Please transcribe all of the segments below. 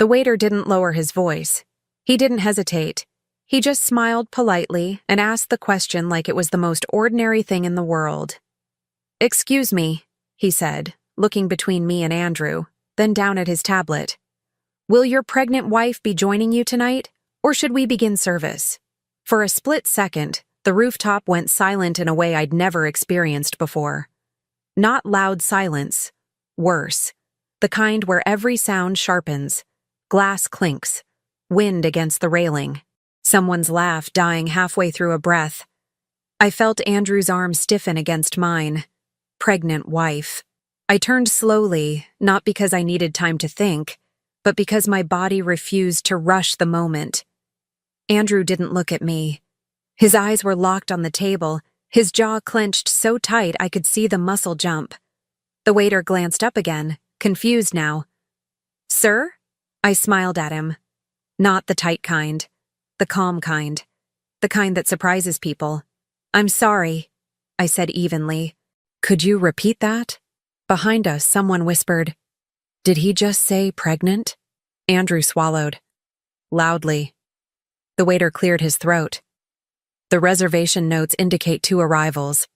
The waiter didn't lower his voice. He didn't hesitate. He just smiled politely and asked the question like it was the most ordinary thing in the world. "Excuse me," he said, looking between me and Andrew, then down at his tablet. "Will your pregnant wife be joining you tonight, or should we begin service?" For a split second, the rooftop went silent in a way I'd never experienced before. Not loud silence. Worse. The kind where every sound sharpens. Glass clinks. Wind against the railing. Someone's laugh dying halfway through a breath. I felt Andrew's arm stiffen against mine. Pregnant wife. I turned slowly, not because I needed time to think, but because my body refused to rush the moment. Andrew didn't look at me. His eyes were locked on the table, his jaw clenched so tight I could see the muscle jump. The waiter glanced up again, confused now. "Sir?" I smiled at him. Not the tight kind. The calm kind. The kind that surprises people. "I'm sorry," I said evenly. "Could you repeat that?" Behind us, someone whispered, "Did he just say pregnant?" Andrew swallowed. Loudly. The waiter cleared his throat. "The reservation notes indicate 2 arrivals.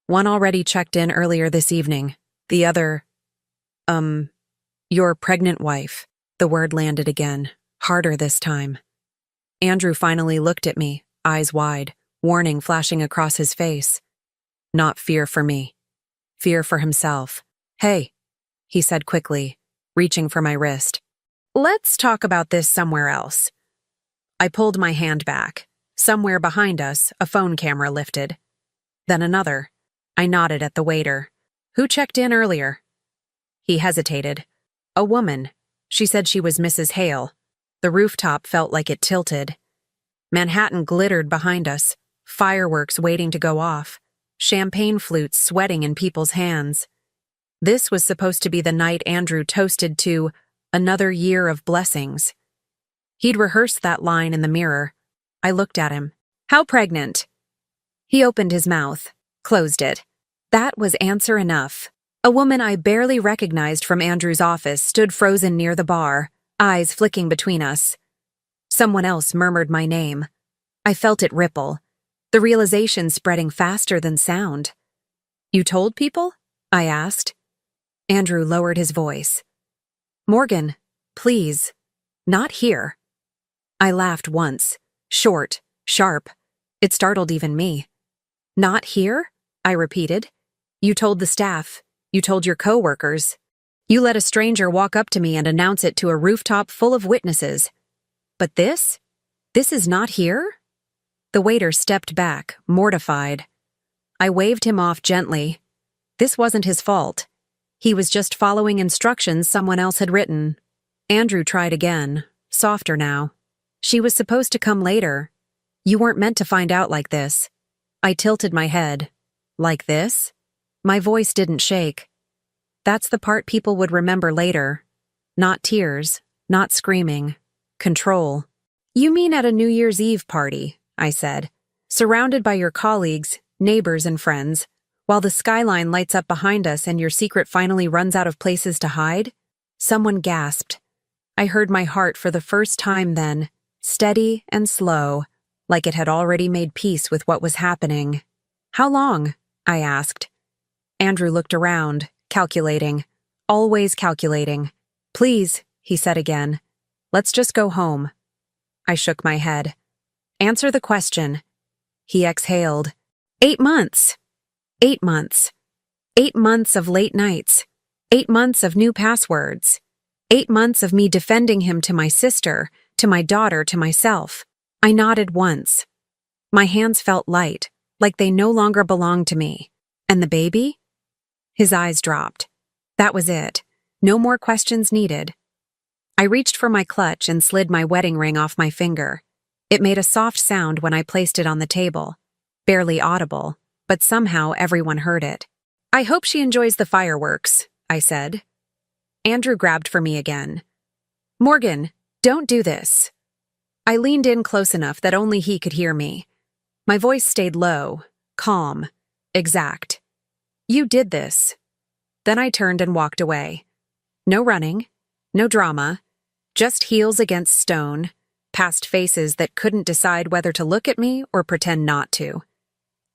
One already checked in earlier this evening. The other, your pregnant wife." The word landed again, harder this time. Andrew finally looked at me, eyes wide, warning flashing across his face. Not fear for me. Fear for himself. "Hey," he said quickly, reaching for my wrist. "Let's talk about this somewhere else." I pulled my hand back. Somewhere behind us, a phone camera lifted. Then another. I nodded at the waiter. "Who checked in earlier?" He hesitated. "A woman. She said she was Mrs. Hale." The rooftop felt like it tilted. Manhattan glittered behind us, fireworks waiting to go off, champagne flutes sweating in people's hands. This was supposed to be the night Andrew toasted to another year of blessings. He'd rehearsed that line in the mirror. I looked at him. "How pregnant?" He opened his mouth, closed it. That was answer enough. A woman I barely recognized from Andrew's office stood frozen near the bar, eyes flicking between us. Someone else murmured my name. I felt it ripple, the realization spreading faster than sound. "You told people?" I asked. Andrew lowered his voice. "Morgan, please, not here." I laughed once, short, sharp. It startled even me. "Not here?" I repeated. "You told the staff. You told your co-workers. You let a stranger walk up to me and announce it to a rooftop full of witnesses. But this? This is not here?" The waiter stepped back, mortified. I waved him off gently. This wasn't his fault. He was just following instructions someone else had written. Andrew tried again, softer now. "She was supposed to come later. You weren't meant to find out like this." I tilted my head. "Like this?" My voice didn't shake. That's the part people would remember later. Not tears, not screaming. Control. "You mean at a New Year's Eve party," I said, "surrounded by your colleagues, neighbors, and friends, while the skyline lights up behind us and your secret finally runs out of places to hide?" Someone gasped. I heard my heart for the first time then, steady and slow, like it had already made peace with what was happening. "How long?" I asked. Andrew looked around, calculating. Always calculating. "Please," he said again. "Let's just go home." I shook my head. "Answer the question." He exhaled. 8 months. 8 months. 8 months of late nights. 8 months of new passwords. 8 months of me defending him to my sister, to my daughter, to myself. I nodded once. My hands felt light, like they no longer belonged to me. And the baby? His eyes dropped. That was it. No more questions needed. I reached for my clutch and slid my wedding ring off my finger. It made a soft sound when I placed it on the table. Barely audible, but somehow everyone heard it. "I hope she enjoys the fireworks," I said. Andrew grabbed for me again. "Morgan, don't do this." I leaned in close enough that only he could hear me. My voice stayed low, calm, exact. "You did this." Then I turned and walked away. No running, no drama, Just heels against stone, past faces that couldn't decide whether to look at me or pretend not to.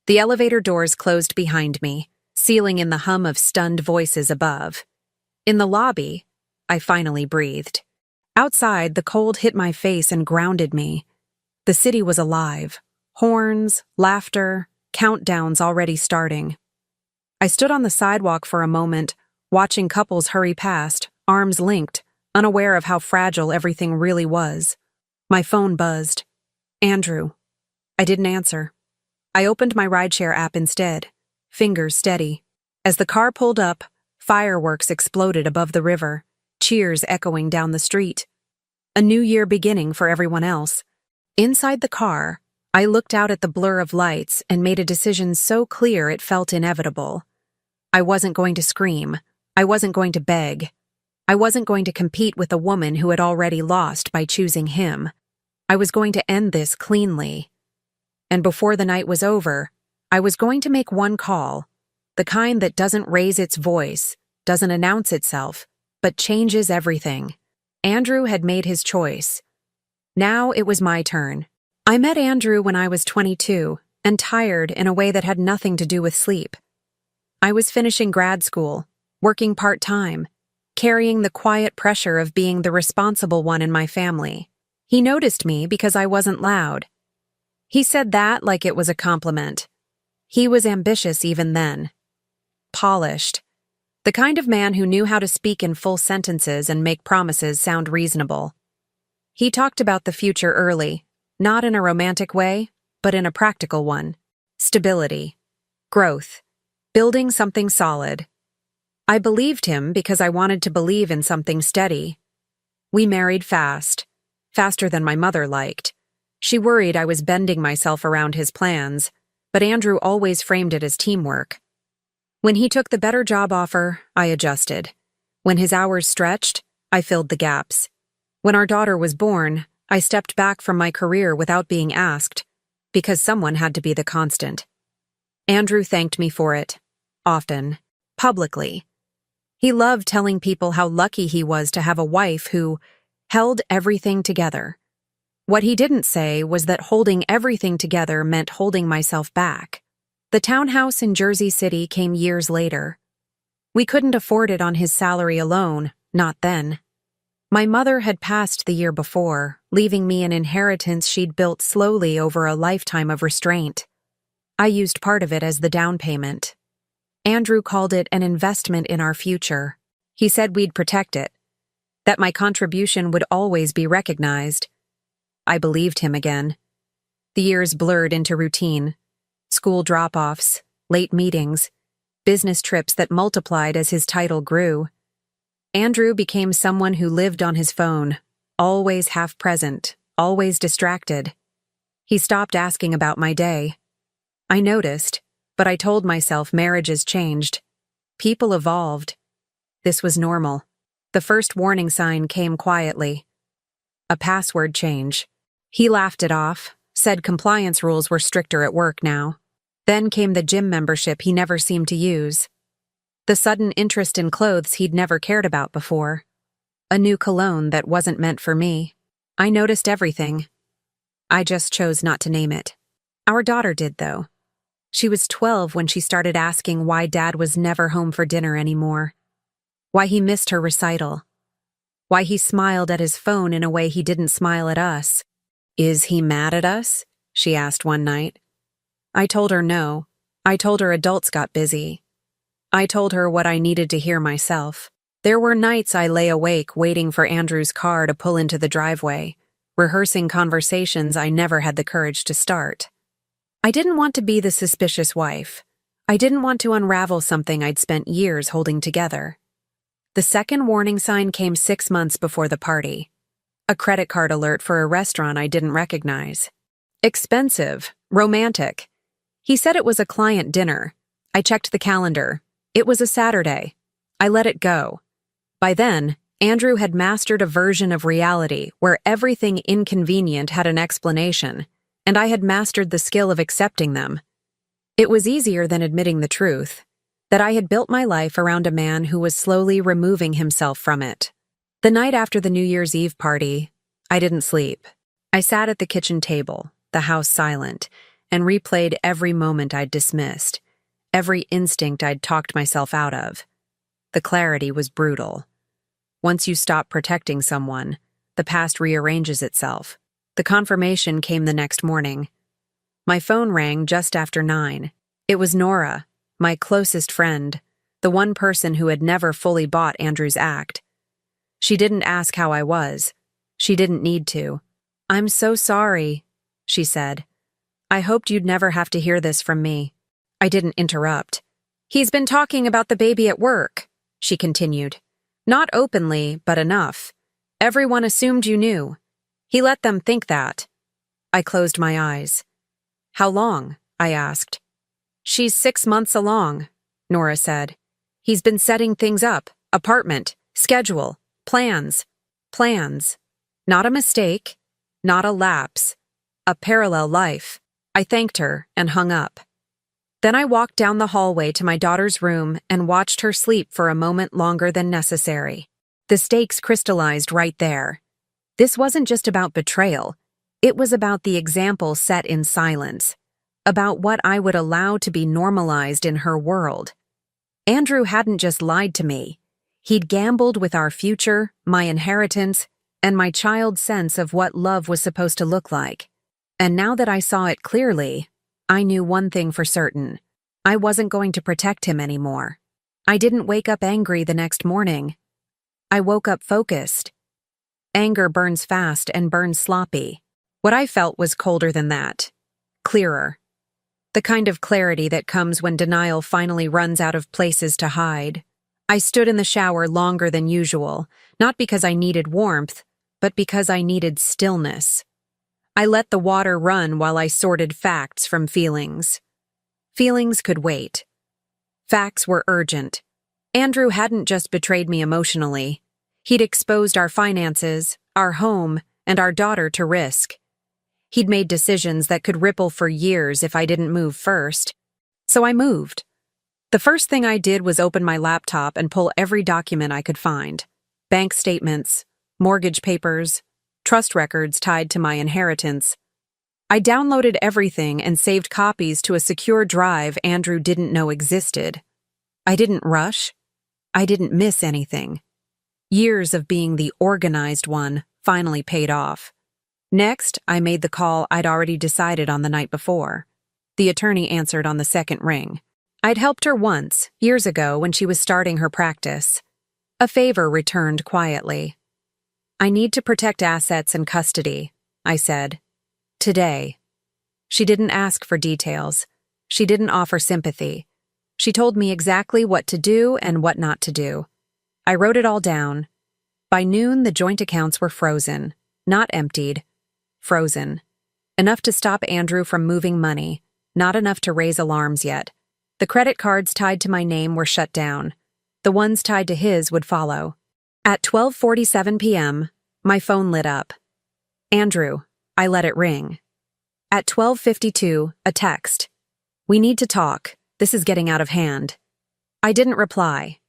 The elevator doors closed behind me, sealing in the hum of stunned voices above. In the lobby, I finally breathed. Outside, the cold hit my face and grounded me. The city was alive. Horns, laughter, countdowns already starting. I stood on the sidewalk for a moment, watching couples hurry past, arms linked, unaware of how fragile everything really was. My phone buzzed. Andrew. I didn't answer. I opened my rideshare app instead, fingers steady. As the car pulled up, fireworks exploded above the river, cheers echoing down the street. A new year beginning for everyone else. Inside the car, I looked out at the blur of lights and made a decision so clear it felt inevitable. I wasn't going to scream. I wasn't going to beg. I wasn't going to compete with a woman who had already lost by choosing him. I was going to end this cleanly. And before the night was over, I was going to make one call, the kind that doesn't raise its voice, doesn't announce itself, but changes everything. Andrew had made his choice. Now it was my turn. I met Andrew when I was 22, and tired in a way that had nothing to do with sleep. I was finishing grad school, working part-time, carrying the quiet pressure of being the responsible one in my family. He noticed me because I wasn't loud. He said that like it was a compliment. He was ambitious even then. Polished. The kind of man who knew how to speak in full sentences and make promises sound reasonable. He talked about the future early, not in a romantic way, but in a practical one. Stability. Growth. Building something solid. I believed him because I wanted to believe in something steady. We married fast. Faster than my mother liked. She worried I was bending myself around his plans, but Andrew always framed it as teamwork. When he took the better job offer, I adjusted. When his hours stretched, I filled the gaps. When our daughter was born, I stepped back from my career without being asked, because someone had to be the constant. Andrew thanked me for it, often, publicly. He loved telling people how lucky he was to have a wife who held everything together. What he didn't say was that holding everything together meant holding myself back. The townhouse in Jersey City came years later. We couldn't afford it on his salary alone, not then. My mother had passed the year before, leaving me an inheritance she'd built slowly over a lifetime of restraint. I used part of it as the down payment. Andrew called it an investment in our future. He said we'd protect it, that my contribution would always be recognized. I believed him again. The years blurred into routine. School drop-offs, late meetings, business trips that multiplied as his title grew. Andrew became someone who lived on his phone, always half-present, always distracted. He stopped asking about my day. I noticed, but I told myself marriages changed. People evolved. This was normal. The first warning sign came quietly. A password change. He laughed it off, said compliance rules were stricter at work now. Then came the gym membership he never seemed to use. The sudden interest in clothes he'd never cared about before. A new cologne that wasn't meant for me. I noticed everything. I just chose not to name it. Our daughter did, though. She was 12 when she started asking why Dad was never home for dinner anymore. Why he missed her recital. Why he smiled at his phone in a way he didn't smile at us. "Is he mad at us?" she asked one night. I told her no. I told her adults got busy. I told her what I needed to hear myself. There were nights I lay awake waiting for Andrew's car to pull into the driveway, rehearsing conversations I never had the courage to start. I didn't want to be the suspicious wife. I didn't want to unravel something I'd spent years holding together. The second warning sign came 6 months before the party. A credit card alert for a restaurant I didn't recognize. Expensive, romantic. He said it was a client dinner. I checked the calendar. It was a Saturday. I let it go. By then, Andrew had mastered a version of reality where everything inconvenient had an explanation, and I had mastered the skill of accepting them. It was easier than admitting the truth, that I had built my life around a man who was slowly removing himself from it. The night after the New Year's Eve party, I didn't sleep. I sat at the kitchen table, the house silent, and replayed every moment I'd dismissed, every instinct I'd talked myself out of. The clarity was brutal. Once you stop protecting someone, the past rearranges itself. The confirmation came the next morning. My phone rang just after 9. It was Nora, my closest friend, the one person who had never fully bought Andrew's act. She didn't ask how I was. She didn't need to. "I'm so sorry," she said. "I hoped you'd never have to hear this from me." I didn't interrupt. "He's been talking about the baby at work," she continued. "Not openly, but enough. Everyone assumed you knew. He let them think that." I closed my eyes. "How long?" I asked. "She's 6 months along," Nora said. "He's been setting things up, apartment, schedule, plans. Not a mistake, not a lapse, a parallel life." I thanked her and hung up. Then I walked down the hallway to my daughter's room and watched her sleep for a moment longer than necessary. The stakes crystallized right there. This wasn't just about betrayal. It was about the example set in silence, about what I would allow to be normalized in her world. Andrew hadn't just lied to me. He'd gambled with our future, my inheritance, and my child's sense of what love was supposed to look like. And now that I saw it clearly, I knew one thing for certain. I wasn't going to protect him anymore. I didn't wake up angry the next morning. I woke up focused. Anger burns fast and burns sloppy. What I felt was colder than that. Clearer. The kind of clarity that comes when denial finally runs out of places to hide. I stood in the shower longer than usual, not because I needed warmth, but because I needed stillness. I let the water run while I sorted facts from feelings. Feelings could wait. Facts were urgent. Andrew hadn't just betrayed me emotionally. He'd exposed our finances, our home, and our daughter to risk. He'd made decisions that could ripple for years if I didn't move first. So I moved. The first thing I did was open my laptop and pull every document I could find. Bank statements, mortgage papers, trust records tied to my inheritance. I downloaded everything and saved copies to a secure drive Andrew didn't know existed. I didn't rush. I didn't miss anything. Years of being the organized one finally paid off. Next, I made the call I'd already decided on the night before. The attorney answered on the second ring. I'd helped her once, years ago, when she was starting her practice. A favor returned quietly. "I need to protect assets and custody," I said. "Today." She didn't ask for details. She didn't offer sympathy. She told me exactly what to do and what not to do. I wrote it all down. By noon, the joint accounts were frozen. Not emptied. Frozen. Enough to stop Andrew from moving money. Not enough to raise alarms yet. The credit cards tied to my name were shut down. The ones tied to his would follow. At 12:47 p.m., my phone lit up. "Andrew," I let it ring. At 12:52, a text. "We need to talk. This is getting out of hand." I didn't reply.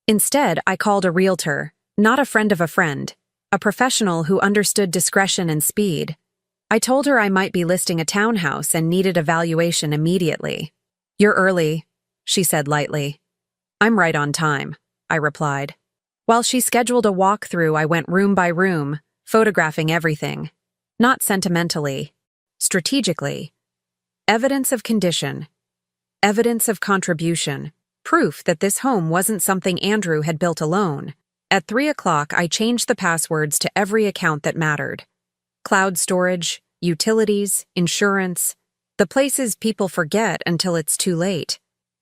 Instead, I called a realtor, not a friend of a friend, a professional who understood discretion and speed. I told her I might be listing a townhouse and needed a valuation immediately. "You're early," she said lightly. "I'm right on time," I replied. While she scheduled a walkthrough, I went room by room, photographing everything. Not sentimentally, strategically. Evidence of condition. Evidence of contribution. Proof that this home wasn't something Andrew had built alone. At 3 o'clock, I changed the passwords to every account that mattered. Cloud storage, utilities, insurance, the places people forget until it's too late.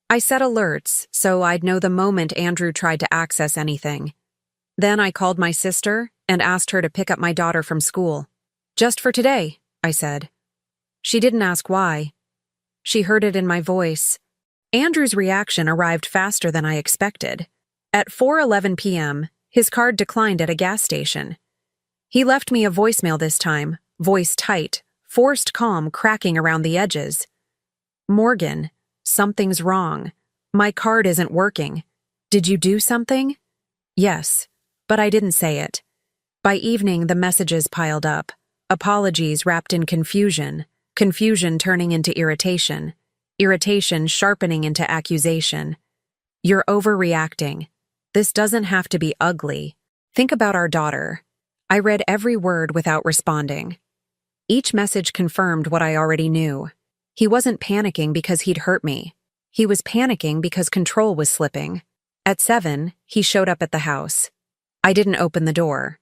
I set alerts so I'd know the moment Andrew tried to access anything. Then I called my sister and asked her to pick up my daughter from school. "Just for today," I said. She didn't ask why. She heard it in my voice. Andrew's reaction arrived faster than I expected. At 4:11 p.m., his card declined at a gas station. He left me a voicemail this time, voice tight, forced calm cracking around the edges. "Morgan, something's wrong. My card isn't working. Did you do something?" "Yes, But I didn't say it. By evening, the messages piled up. Apologies wrapped in confusion, confusion turning into irritation, irritation sharpening into accusation. You're overreacting. This doesn't have to be ugly. Think about our daughter. I read every word without responding. Each message confirmed what I already knew. He wasn't panicking because he'd hurt me. He was panicking because control was slipping. At 7, he showed up at the house. I didn't open the door.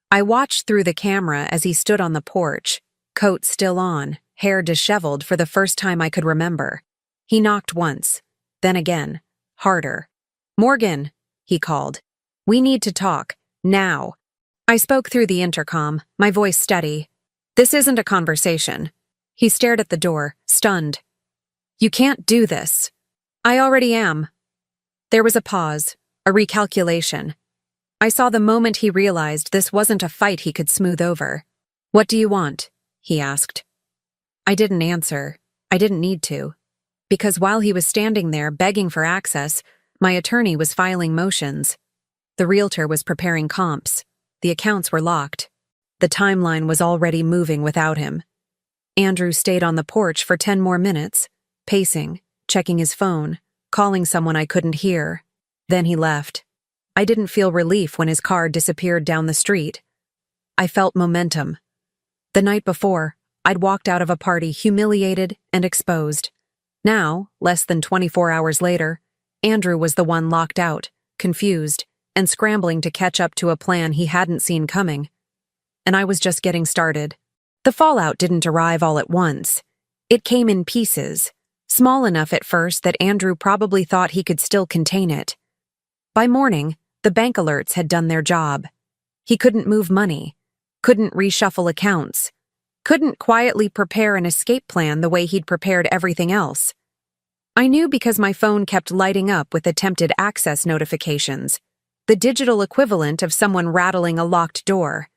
I watched through the camera as he stood on the porch, coat still on, hair disheveled for the first time I could remember. He knocked once, then again, harder. "Morgan," he called. "We need to talk, now." I spoke through the intercom, my voice steady. "This isn't a conversation." He stared at the door, stunned. "You can't do this." "I already am." There was a pause, a recalculation. I saw the moment he realized this wasn't a fight he could smooth over. "What do you want?" he asked. I didn't answer. I didn't need to. Because while he was standing there begging for access, my attorney was filing motions. The realtor was preparing comps. The accounts were locked. The timeline was already moving without him. Andrew stayed on the porch for 10 more minutes, pacing, checking his phone, calling someone I couldn't hear. Then he left. I didn't feel relief when his car disappeared down the street. I felt momentum. The night before, I'd walked out of a party humiliated and exposed. Now, less than 24 hours later, Andrew was the one locked out, confused, and scrambling to catch up to a plan he hadn't seen coming. And I was just getting started. The fallout didn't arrive all at once. It came in pieces, small enough at first that Andrew probably thought he could still contain it. By morning, the bank alerts had done their job. He couldn't move money, couldn't reshuffle accounts, couldn't quietly prepare an escape plan the way he'd prepared everything else. I knew because my phone kept lighting up with attempted access notifications, the digital equivalent of someone rattling a locked door.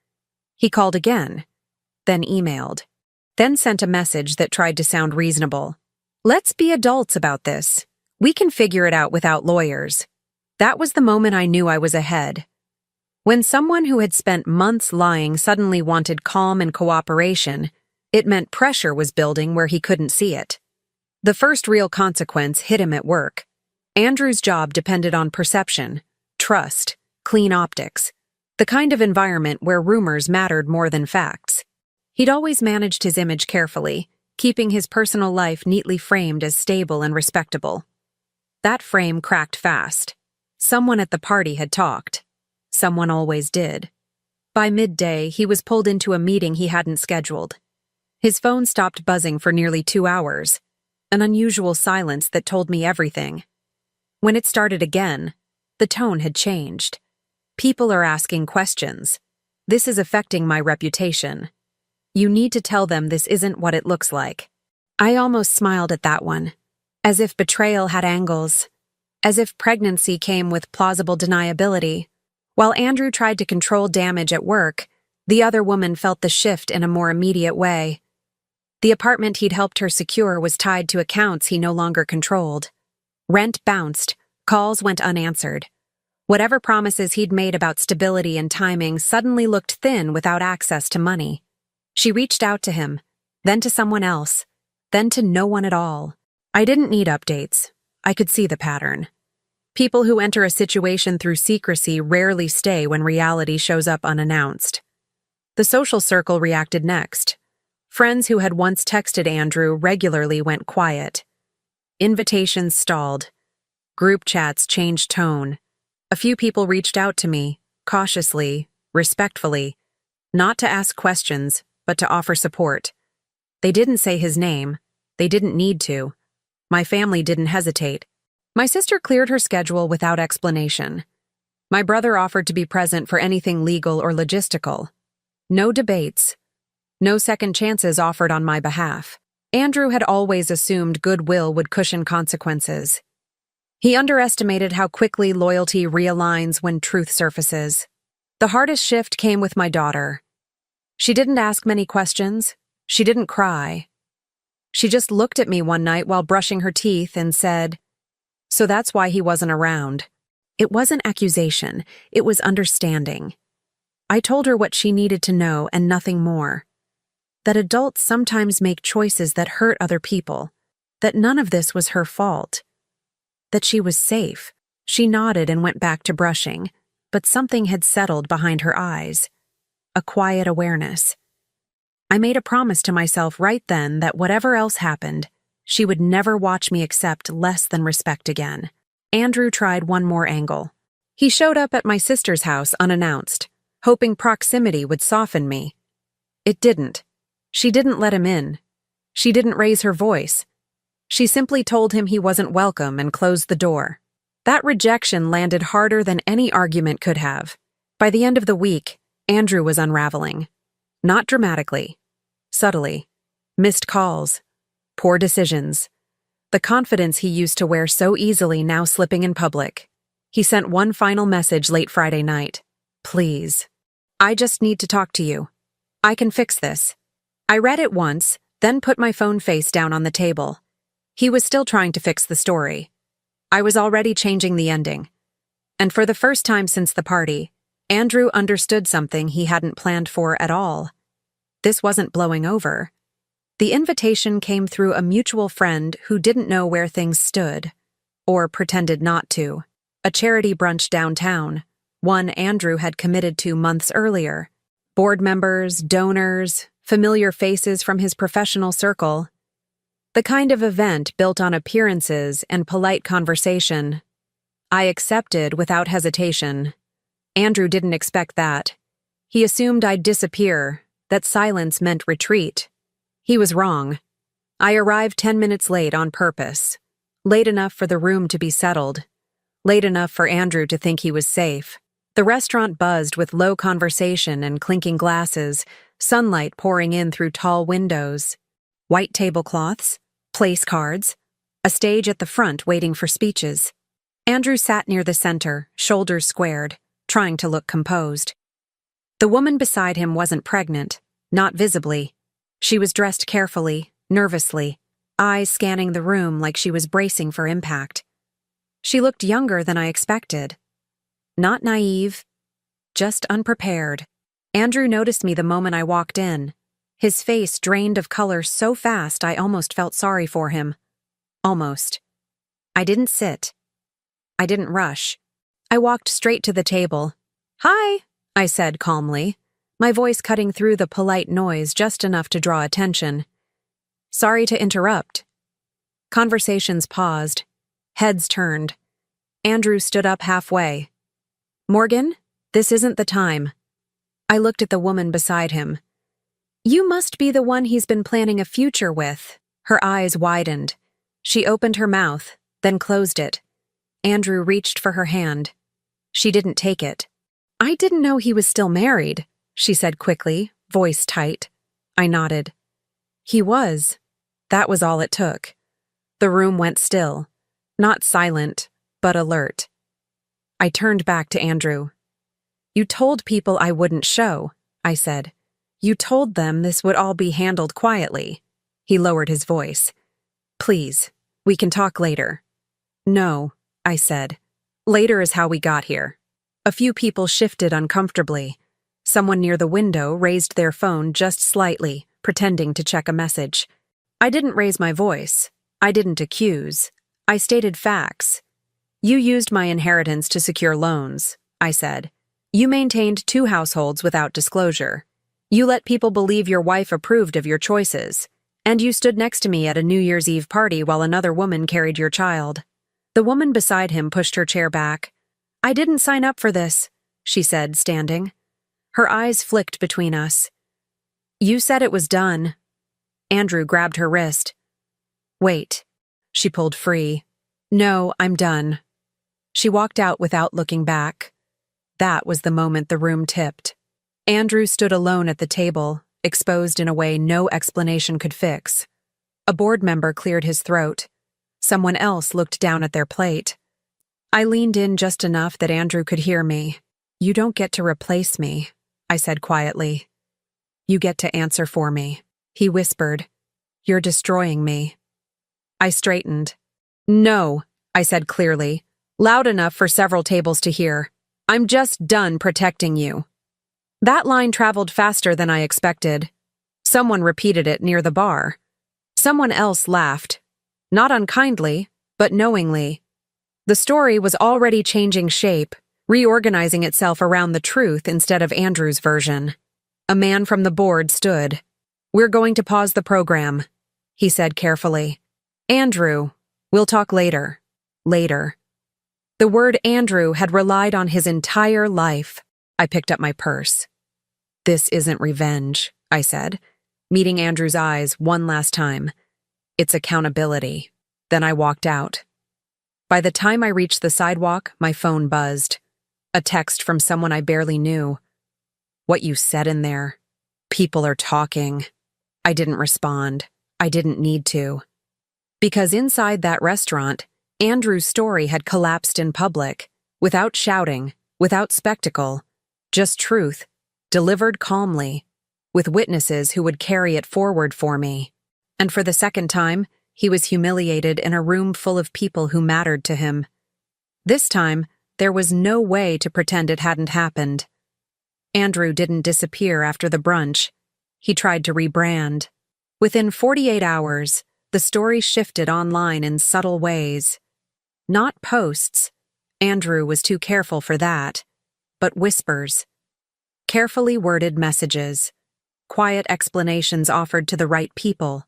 He called again, then emailed, then sent a message that tried to sound reasonable. "Let's be adults about this. We can figure it out without lawyers." That was the moment I knew I was ahead. When someone who had spent months lying suddenly wanted calm and cooperation, it meant pressure was building where he couldn't see it. The first real consequence hit him at work. Andrew's job depended on perception, trust, clean optics, the kind of environment where rumors mattered more than facts. He'd always managed his image carefully, keeping his personal life neatly framed as stable and respectable. That frame cracked fast. Someone at the party had talked. Someone always did. By midday, he was pulled into a meeting he hadn't scheduled. His phone stopped buzzing for nearly 2 hours, an unusual silence that told me everything. When it started again, the tone had changed. "People are asking questions. This is affecting my reputation. You need to tell them this isn't what it looks like." I almost smiled at that one, as if betrayal had angles, as if pregnancy came with plausible deniability. While Andrew tried to control damage at work, the other woman felt the shift in a more immediate way. The apartment he'd helped her secure was tied to accounts he no longer controlled. Rent bounced, calls went unanswered. Whatever promises he'd made about stability and timing suddenly looked thin without access to money. She reached out to him, then to someone else, then to no one at all. I didn't need updates. I could see the pattern. People who enter a situation through secrecy rarely stay when reality shows up unannounced. The social circle reacted next. Friends who had once texted Andrew regularly went quiet. Invitations stalled. Group chats changed tone. A few people reached out to me, cautiously, respectfully, not to ask questions, but to offer support. They didn't say his name. They didn't need to. My family didn't hesitate. My sister cleared her schedule without explanation. My brother offered to be present for anything legal or logistical. No debates. No second chances offered on my behalf. Andrew had always assumed goodwill would cushion consequences. He underestimated how quickly loyalty realigns when truth surfaces. The hardest shift came with my daughter. She didn't ask many questions. She didn't cry. She just looked at me one night while brushing her teeth and said, "So that's why he wasn't around." It wasn't accusation, it was understanding. I told her what she needed to know and nothing more. That adults sometimes make choices that hurt other people, that none of this was her fault, that she was safe. She nodded and went back to brushing, but something had settled behind her eyes. A quiet awareness. I made a promise to myself right then that whatever else happened, she would never watch me accept less than respect again. Andrew tried one more angle. He showed up at my sister's house unannounced, hoping proximity would soften me. It didn't. She didn't let him in. She didn't raise her voice. She simply told him he wasn't welcome and closed the door. That rejection landed harder than any argument could have. By the end of the week, Andrew was unraveling. Not dramatically. Subtly. Missed calls. Poor decisions. The confidence he used to wear so easily now slipping in public. He sent one final message late Friday night. Please. I just need to talk to you. I can fix this. I read it once, then put my phone face down on the table. He was still trying to fix the story. I was already changing the ending. And for the first time since the party, Andrew understood something he hadn't planned for at all. This wasn't blowing over. The invitation came through a mutual friend who didn't know where things stood, or pretended not to. A charity brunch downtown, one Andrew had committed to months earlier. Board members, donors, familiar faces from his professional circle. The kind of event built on appearances and polite conversation. I accepted without hesitation. Andrew didn't expect that. He assumed I'd disappear, that silence meant retreat. He was wrong. I arrived 10 minutes late on purpose. Late enough for the room to be settled. Late enough for Andrew to think he was safe. The restaurant buzzed with low conversation and clinking glasses, sunlight pouring in through tall windows. White tablecloths, place cards, a stage at the front waiting for speeches. Andrew sat near the center, shoulders squared, trying to look composed. The woman beside him wasn't pregnant, not visibly. She was dressed carefully, nervously, eyes scanning the room like she was bracing for impact. She looked younger than I expected. Not naive, just unprepared. Andrew noticed me the moment I walked in. His face drained of color so fast I almost felt sorry for him. Almost. I didn't sit. I didn't rush. I walked straight to the table. "Hi," I said calmly, my voice cutting through the polite noise just enough to draw attention. "Sorry to interrupt." Conversations paused. Heads turned. Andrew stood up halfway. "Morgan, this isn't the time." I looked at the woman beside him. "You must be the one he's been planning a future with." Her eyes widened. She opened her mouth, then closed it. Andrew reached for her hand. She didn't take it. "I didn't know he was still married," she said quickly, voice tight. I nodded. He was. That was all it took. The room went still. Not silent, but alert. I turned back to Andrew. "You told people I wouldn't show," I said. "You told them this would all be handled quietly." He lowered his voice. "Please, we can talk later." "No," I said. "Later is how we got here." A few people shifted uncomfortably. Someone near the window raised their phone just slightly, pretending to check a message. I didn't raise my voice. I didn't accuse. I stated facts. "You used my inheritance to secure loans," I said. "You maintained 2 households without disclosure. You let people believe your wife approved of your choices. And you stood next to me at a New Year's Eve party while another woman carried your child." The woman beside him pushed her chair back. "I didn't sign up for this," she said, standing. Her eyes flicked between us. "You said it was done." Andrew grabbed her wrist. "Wait." She pulled free. "No, I'm done." She walked out without looking back. That was the moment the room tipped. Andrew stood alone at the table, exposed in a way no explanation could fix. A board member cleared his throat. Someone else looked down at their plate. I leaned in just enough that Andrew could hear me. "You don't get to replace me," I said quietly. "You get to answer for me." He whispered, "You're destroying me." I straightened. "No," I said clearly. loud enough for several tables to hear. "I'm just done protecting you." That line traveled faster than I expected. Someone repeated it near the bar. Someone else laughed. Not unkindly, but knowingly. The story was already changing shape, reorganizing itself around the truth instead of Andrew's version. A man from the board stood. "We're going to pause the program," he said carefully. "Andrew, we'll talk later." Later. The word Andrew had relied on his entire life. I picked up my purse. "This isn't revenge," I said, meeting Andrew's eyes one last time. "It's accountability." Then I walked out. By the time I reached the sidewalk, my phone buzzed. A text from someone I barely knew. "What you said in there. People are talking." I didn't respond. I didn't need to. Because inside that restaurant, Andrew's story had collapsed in public, without shouting, without spectacle, just truth, delivered calmly, with witnesses who would carry it forward for me. And for the second time, he was humiliated in a room full of people who mattered to him. This time, there was no way to pretend it hadn't happened. Andrew didn't disappear after the brunch. He tried to rebrand. Within 48 hours, the story shifted online in subtle ways. Not posts. Andrew was too careful for that. But whispers. Carefully worded messages. Quiet explanations offered to the right people.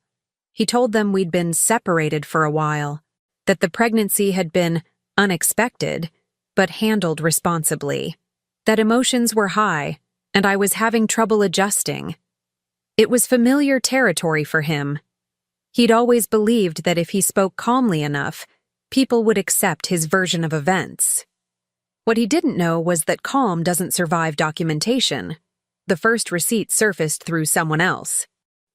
He told them we'd been separated for a while, that the pregnancy had been unexpected, but handled responsibly, that emotions were high, and I was having trouble adjusting. It was familiar territory for him. He'd always believed that if he spoke calmly enough, people would accept his version of events. What he didn't know was that calm doesn't survive documentation. The first receipt surfaced through someone else.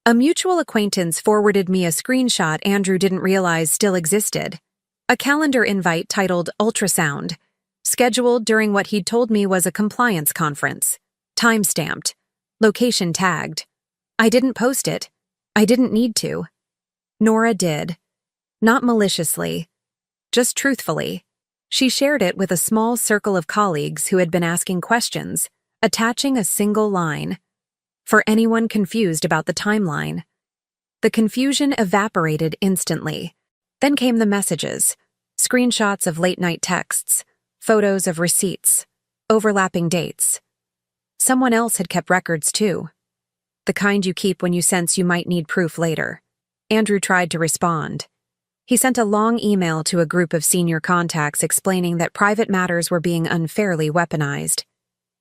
A mutual acquaintance forwarded me a screenshot Andrew didn't realize still existed. A calendar invite titled Ultrasound, scheduled during what he'd told me was a compliance conference. Time-stamped. Location tagged. I didn't post it. I didn't need to. Nora did. Not maliciously. Just truthfully. She shared it with a small circle of colleagues who had been asking questions, attaching a single line. For anyone confused about the timeline. The confusion evaporated instantly. Then came the messages. Screenshots of late-night texts. Photos of receipts. Overlapping dates. Someone else had kept records too. The kind you keep when you sense you might need proof later. Andrew tried to respond. He sent a long email to a group of senior contacts explaining that private matters were being unfairly weaponized.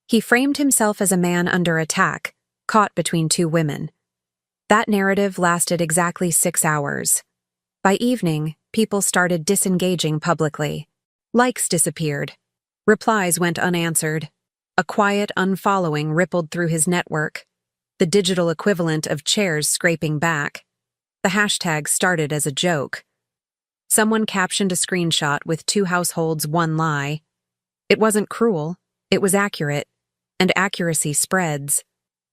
He framed himself as a man under attack, caught between two women. That narrative lasted exactly 6 hours. By evening, people started disengaging publicly. Likes disappeared. Replies went unanswered. A quiet unfollowing rippled through his network, the digital equivalent of chairs scraping back. The hashtag started as a joke. Someone captioned a screenshot with 2 households, 1 lie. It wasn't cruel, it was accurate, and accuracy spreads.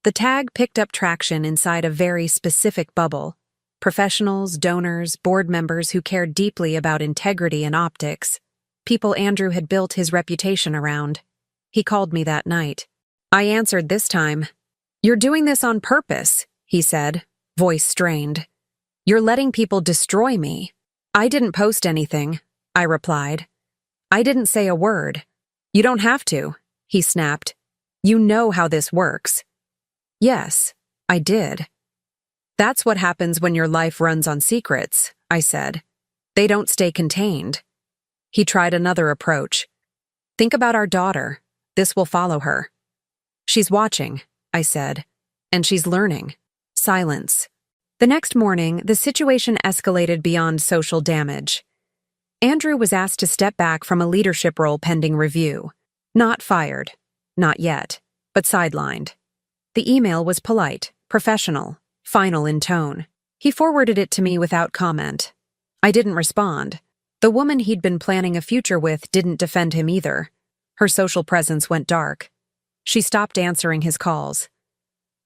The tag picked up traction inside a very specific bubble. Professionals, donors, board members who cared deeply about integrity and optics. People Andrew had built his reputation around. He called me that night. I answered this time. "You're doing this on purpose," he said, voice strained. "You're letting people destroy me." "I didn't post anything," I replied. "I didn't say a word." "You don't have to," he snapped. "You know how this works." "Yes, I did." "That's what happens when your life runs on secrets," I said. "They don't stay contained." He tried another approach. "Think about our daughter. This will follow her." "She's watching," I said, "and she's learning." Silence. The next morning, the situation escalated beyond social damage. Andrew was asked to step back from a leadership role pending review. Not fired. Not yet. But sidelined. The email was polite, professional, final in tone. He forwarded it to me without comment. I didn't respond. The woman he'd been planning a future with didn't defend him either. Her social presence went dark. She stopped answering his calls.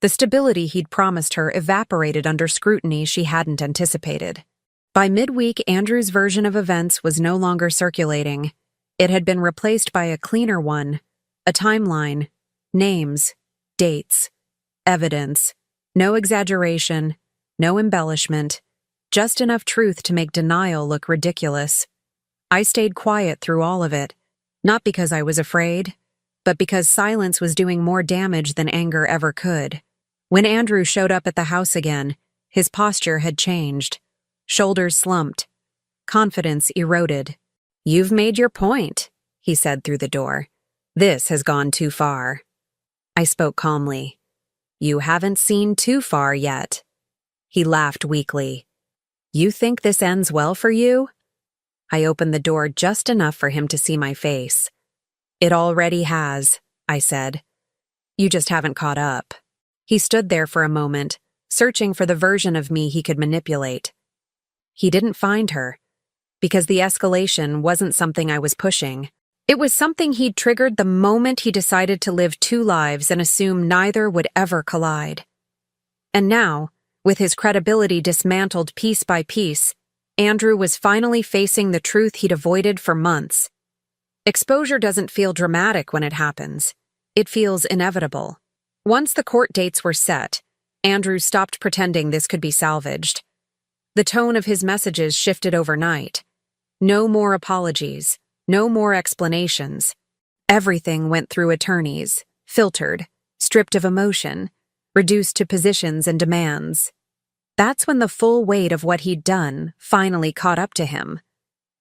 The stability he'd promised her evaporated under scrutiny she hadn't anticipated. By midweek, Andrew's version of events was no longer circulating. It had been replaced by a cleaner one, a timeline, names, dates, evidence, no exaggeration, no embellishment, just enough truth to make denial look ridiculous. I stayed quiet through all of it, not because I was afraid, but because silence was doing more damage than anger ever could. When Andrew showed up at the house again, his posture had changed. Shoulders slumped. Confidence eroded. "You've made your point," he said through the door. "This has gone too far." I spoke calmly. "You haven't seen too far yet." He laughed weakly. "You think this ends well for you?" I opened the door just enough for him to see my face. "It already has," I said. "You just haven't caught up." He stood there for a moment, searching for the version of me he could manipulate. He didn't find her, because the escalation wasn't something I was pushing. It was something he'd triggered the moment he decided to live two lives and assume neither would ever collide. And now, with his credibility dismantled piece by piece, Andrew was finally facing the truth he'd avoided for months. Exposure doesn't feel dramatic when it happens. It feels inevitable. Once the court dates were set, Andrew stopped pretending this could be salvaged. The tone of his messages shifted overnight. No more apologies, no more explanations. Everything went through attorneys, filtered, stripped of emotion, reduced to positions and demands. That's when the full weight of what he'd done finally caught up to him.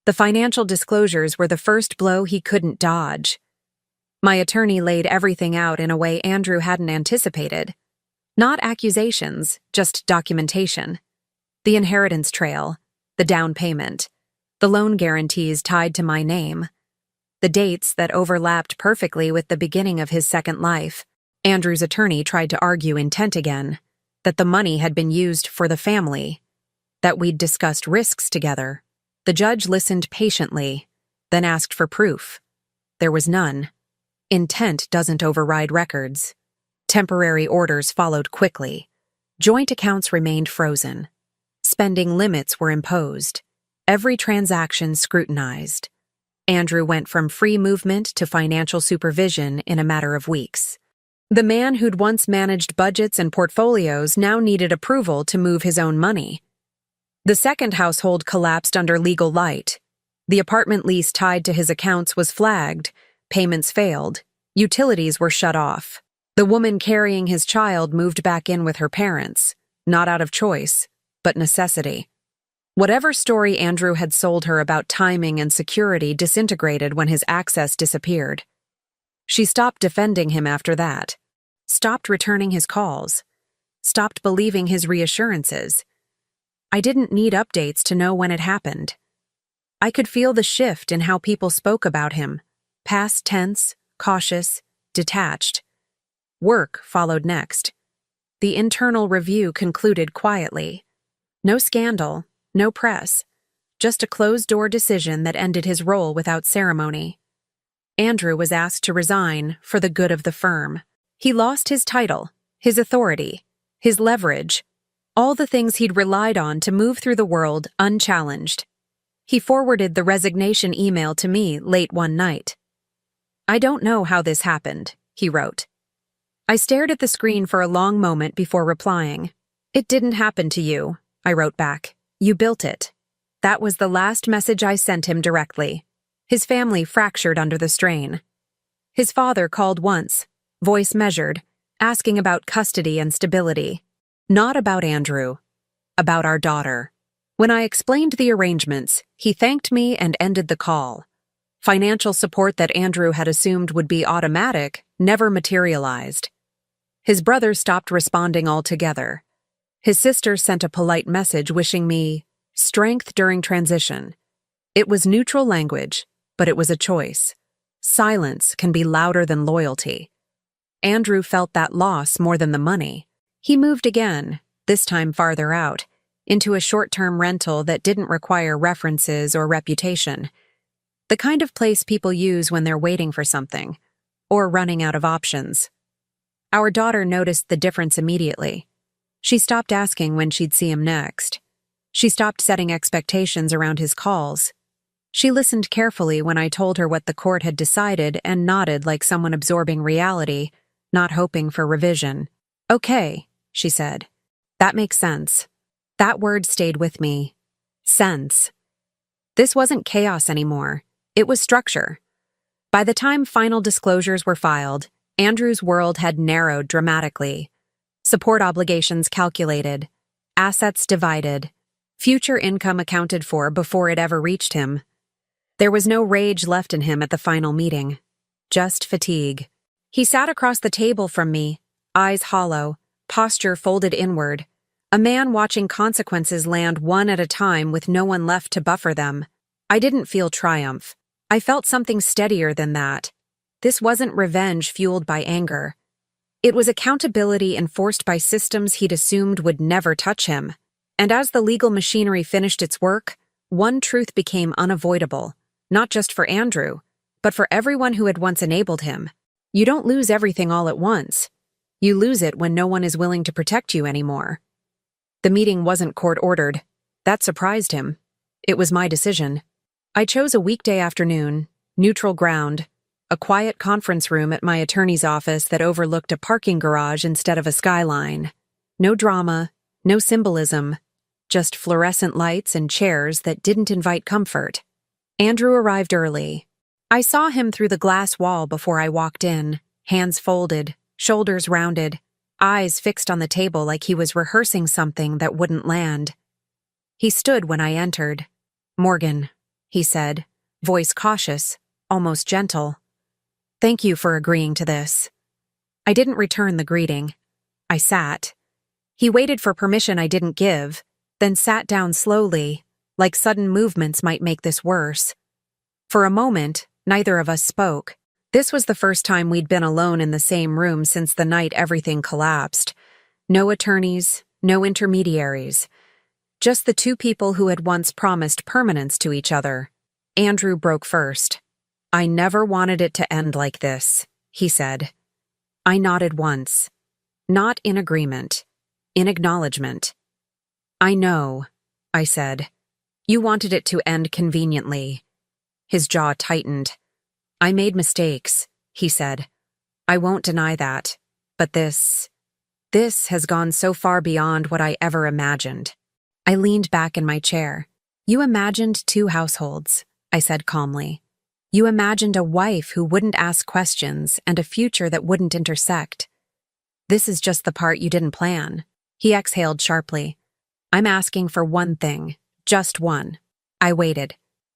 The financial disclosures were the first blow he couldn't dodge. My attorney laid everything out in a way Andrew hadn't anticipated. Not accusations, just documentation. The inheritance trail, the down payment, the loan guarantees tied to my name, the dates that overlapped perfectly with the beginning of his second life. Andrew's attorney tried to argue intent again, that the money had been used for the family, that we'd discussed risks together. The judge listened patiently, then asked for proof. There was none. Intent doesn't override records. Temporary orders followed quickly. Joint accounts remained frozen. Spending limits were imposed. Every transaction scrutinized. Andrew went from free movement to financial supervision in a matter of weeks. The man who'd once managed budgets and portfolios now needed approval to move his own money. The second household collapsed under legal light. The apartment lease tied to his accounts was flagged, payments failed, utilities were shut off. The woman carrying his child moved back in with her parents, not out of choice, but necessity. Whatever story Andrew had sold her about timing and security disintegrated when his access disappeared. She stopped defending him after that, stopped returning his calls, stopped believing his reassurances. I didn't need updates to know when it happened. I could feel the shift in how people spoke about him, past tense, cautious, detached. Work followed next. The internal review concluded quietly. No scandal, no press, just a closed-door decision that ended his role without ceremony. Andrew was asked to resign for the good of the firm. He lost his title, his authority, his leverage, all the things he'd relied on to move through the world unchallenged. He forwarded the resignation email to me late one night. "I don't know how this happened," he wrote. I stared at the screen for a long moment before replying. "It didn't happen to you," I wrote back. "You built it." That was the last message I sent him directly. His family fractured under the strain. His father called once, voice measured, asking about custody and stability. Not about Andrew, about our daughter. When I explained the arrangements, he thanked me and ended the call. Financial support that Andrew had assumed would be automatic never materialized. His brother stopped responding altogether. His sister sent a polite message wishing me strength during transition. It was neutral language, but it was a choice. Silence can be louder than loyalty. Andrew felt that loss more than the money. He moved again, this time farther out, into a short-term rental that didn't require references or reputation. The kind of place people use when they're waiting for something, or running out of options. Our daughter noticed the difference immediately. She stopped asking when she'd see him next. She stopped setting expectations around his calls. She listened carefully when I told her what the court had decided and nodded like someone absorbing reality, not hoping for revision. "Okay," she said. "That makes sense." That word stayed with me. Sense. This wasn't chaos anymore. It was structure. By the time final disclosures were filed, Andrew's world had narrowed dramatically. Support obligations calculated, assets divided, future income accounted for before it ever reached him. There was no rage left in him at the final meeting, just fatigue. He sat across the table from me, eyes hollow, posture folded inward, a man watching consequences land one at a time with no one left to buffer them. I didn't feel triumph. I felt something steadier than that. This wasn't revenge fueled by anger. It was accountability enforced by systems he'd assumed would never touch him. And as the legal machinery finished its work, one truth became unavoidable, not just for Andrew, but for everyone who had once enabled him. You don't lose everything all at once. You lose it when no one is willing to protect you anymore. The meeting wasn't court-ordered. That surprised him. It was my decision. I chose a weekday afternoon, neutral ground, a quiet conference room at my attorney's office that overlooked a parking garage instead of a skyline. No drama, no symbolism, just fluorescent lights and chairs that didn't invite comfort. Andrew arrived early. I saw him through the glass wall before I walked in, hands folded, shoulders rounded, eyes fixed on the table like he was rehearsing something that wouldn't land. He stood when I entered. "Morgan," he said, voice cautious, almost gentle. "Thank you for agreeing to this." I didn't return the greeting. I sat. He waited for permission I didn't give, then sat down slowly, like sudden movements might make this worse. For a moment, neither of us spoke. This was the first time we'd been alone in the same room since the night everything collapsed. No attorneys, no intermediaries. Just the two people who had once promised permanence to each other. Andrew broke first. "I never wanted it to end like this," he said. I nodded once. Not in agreement. In acknowledgement. "I know," I said. "You wanted it to end conveniently." His jaw tightened. "I made mistakes," he said. "I won't deny that. But this has gone so far beyond what I ever imagined." I leaned back in my chair. "You imagined two households," I said calmly. "You imagined a wife who wouldn't ask questions and a future that wouldn't intersect. This is just the part you didn't plan." He exhaled sharply. "I'm asking for one thing, just one." I waited.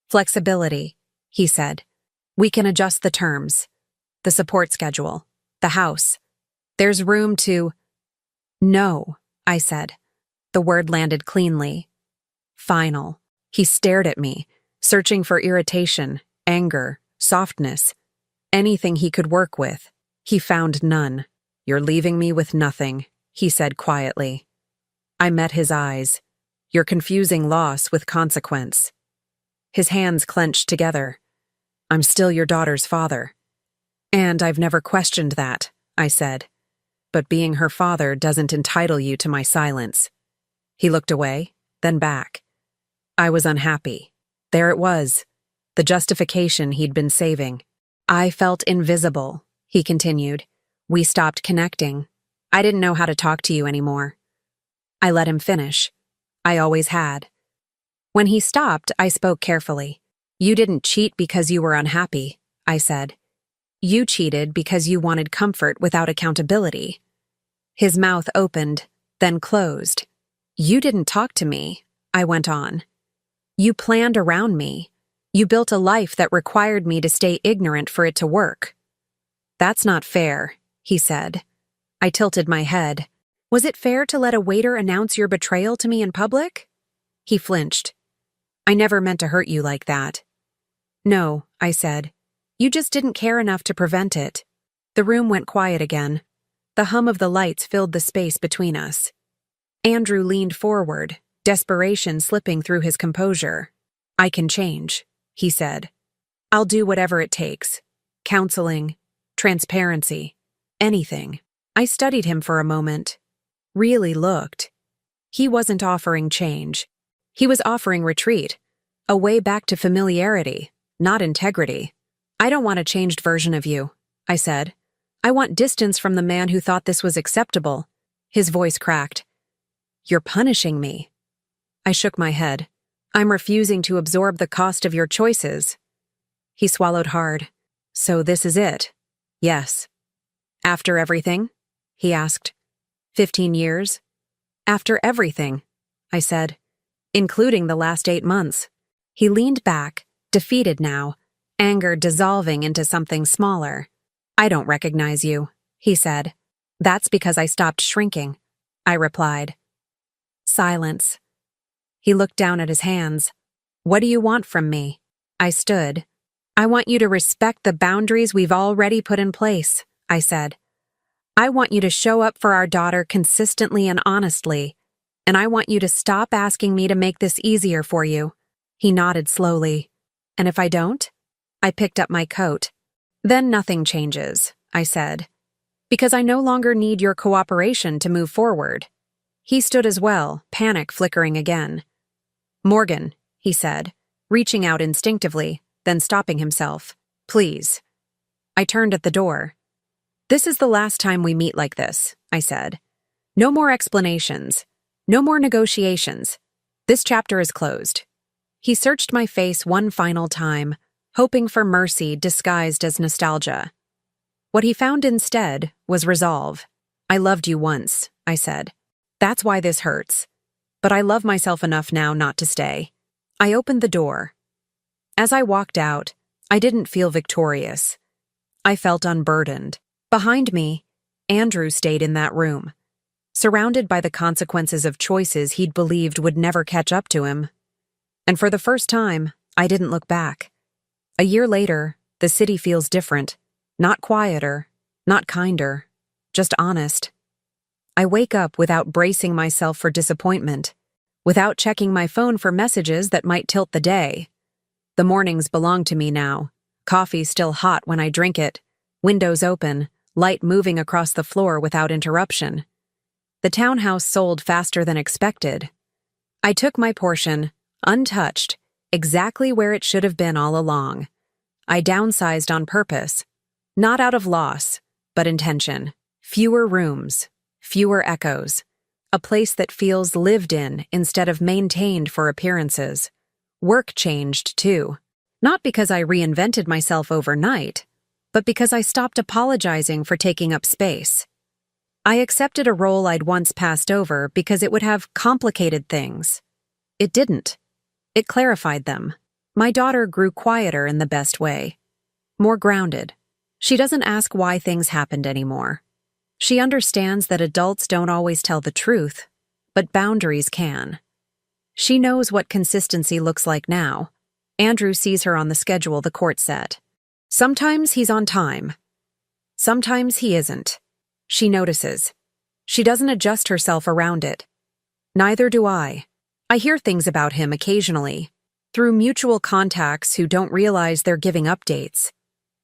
"Flexibility," he said. "We can adjust the terms, the support schedule, the house. There's room to—" "No," I said. The word landed cleanly. "Final." He stared at me, searching for irritation, anger, softness, anything he could work with. He found none. "You're leaving me with nothing," he said quietly. I met his eyes. "You're confusing loss with consequence." His hands clenched together. "I'm still your daughter's father." "And I've never questioned that," I said. "But being her father doesn't entitle you to my silence." He looked away, then back. I was unhappy. There it was, the justification he'd been saving. "I felt invisible," he continued. "We stopped connecting. I didn't know how to talk to you anymore." I let him finish. I always had. When he stopped, I spoke carefully. "You didn't cheat because you were unhappy," I said. "You cheated because you wanted comfort without accountability." His mouth opened, then closed. "You didn't talk to me," I went on. "You planned around me. You built a life that required me to stay ignorant for it to work." "That's not fair," he said. I tilted my head. "Was it fair to let a waiter announce your betrayal to me in public?" He flinched. "I never meant to hurt you like that." "No," I said. "You just didn't care enough to prevent it." The room went quiet again. The hum of the lights filled the space between us. Andrew leaned forward, desperation slipping through his composure. "I can change," he said. "I'll do whatever it takes. Counseling, transparency, anything." I studied him for a moment. Really looked. He wasn't offering change. He was offering retreat. A way back to familiarity, not integrity. I don't want a changed version of you, I said. I want distance from the man who thought this was acceptable. His voice cracked. You're punishing me. I shook my head. I'm refusing to absorb the cost of your choices. He swallowed hard. So this is it? Yes. After everything? He asked. 15 years? After everything, I said, including the last 8 months. He leaned back, defeated now, anger dissolving into something smaller. I don't recognize you, he said. That's because I stopped shrinking, I replied. Silence. He looked down at his hands. What do you want from me? I stood. I want you to respect the boundaries we've already put in place, I said. I want you to show up for our daughter consistently and honestly, and I want you to stop asking me to make this easier for you. He nodded slowly. And if I don't? I picked up my coat. Then nothing changes, I said, because I no longer need your cooperation to move forward. He stood as well, panic flickering again. Morgan, he said, reaching out instinctively, then stopping himself. Please. I turned at the door. This is the last time we meet like this, I said. No more explanations. No more negotiations. This chapter is closed. He searched my face one final time, hoping for mercy disguised as nostalgia. What he found instead was resolve. I loved you once, I said. That's why this hurts. But I love myself enough now not to stay. I opened the door. As I walked out, I didn't feel victorious. I felt unburdened. Behind me, Andrew stayed in that room, surrounded by the consequences of choices he'd believed would never catch up to him. And for the first time, I didn't look back. A year later, the city feels different. Not quieter, not kinder, just honest. I wake up without bracing myself for disappointment, without checking my phone for messages that might tilt the day. The mornings belong to me now. Coffee still hot when I drink it, windows open, light moving across the floor without interruption. The townhouse sold faster than expected. I took my portion, untouched, exactly where it should have been all along. I downsized on purpose, not out of loss, but intention. Fewer rooms, fewer echoes, a place that feels lived in instead of maintained for appearances. Work changed, too. Not because I reinvented myself overnight, but because I stopped apologizing for taking up space. I accepted a role I'd once passed over because it would have complicated things. It didn't. It clarified them. My daughter grew quieter in the best way. More grounded. She doesn't ask why things happened anymore. She understands that adults don't always tell the truth, but boundaries can. She knows what consistency looks like now. Andrew sees her on the schedule the court set. Sometimes he's on time. Sometimes he isn't. She notices. She doesn't adjust herself around it. Neither do I. I hear things about him occasionally, through mutual contacts who don't realize they're giving updates.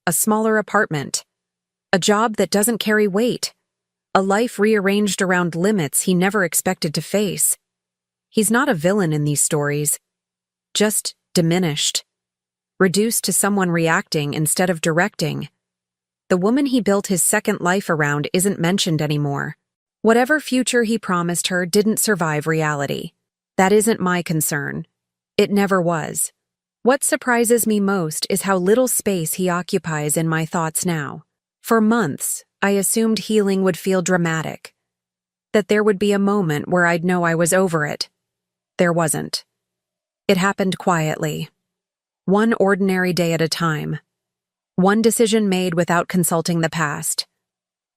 A smaller apartment. A job that doesn't carry weight. A life rearranged around limits he never expected to face. He's not a villain in these stories. Just diminished. Reduced to someone reacting instead of directing. The woman he built his second life around isn't mentioned anymore. Whatever future he promised her didn't survive reality. That isn't my concern. It never was. What surprises me most is how little space he occupies in my thoughts now. For months, I assumed healing would feel dramatic. That there would be a moment where I'd know I was over it. There wasn't. It happened quietly. One ordinary day at a time. One decision made without consulting the past.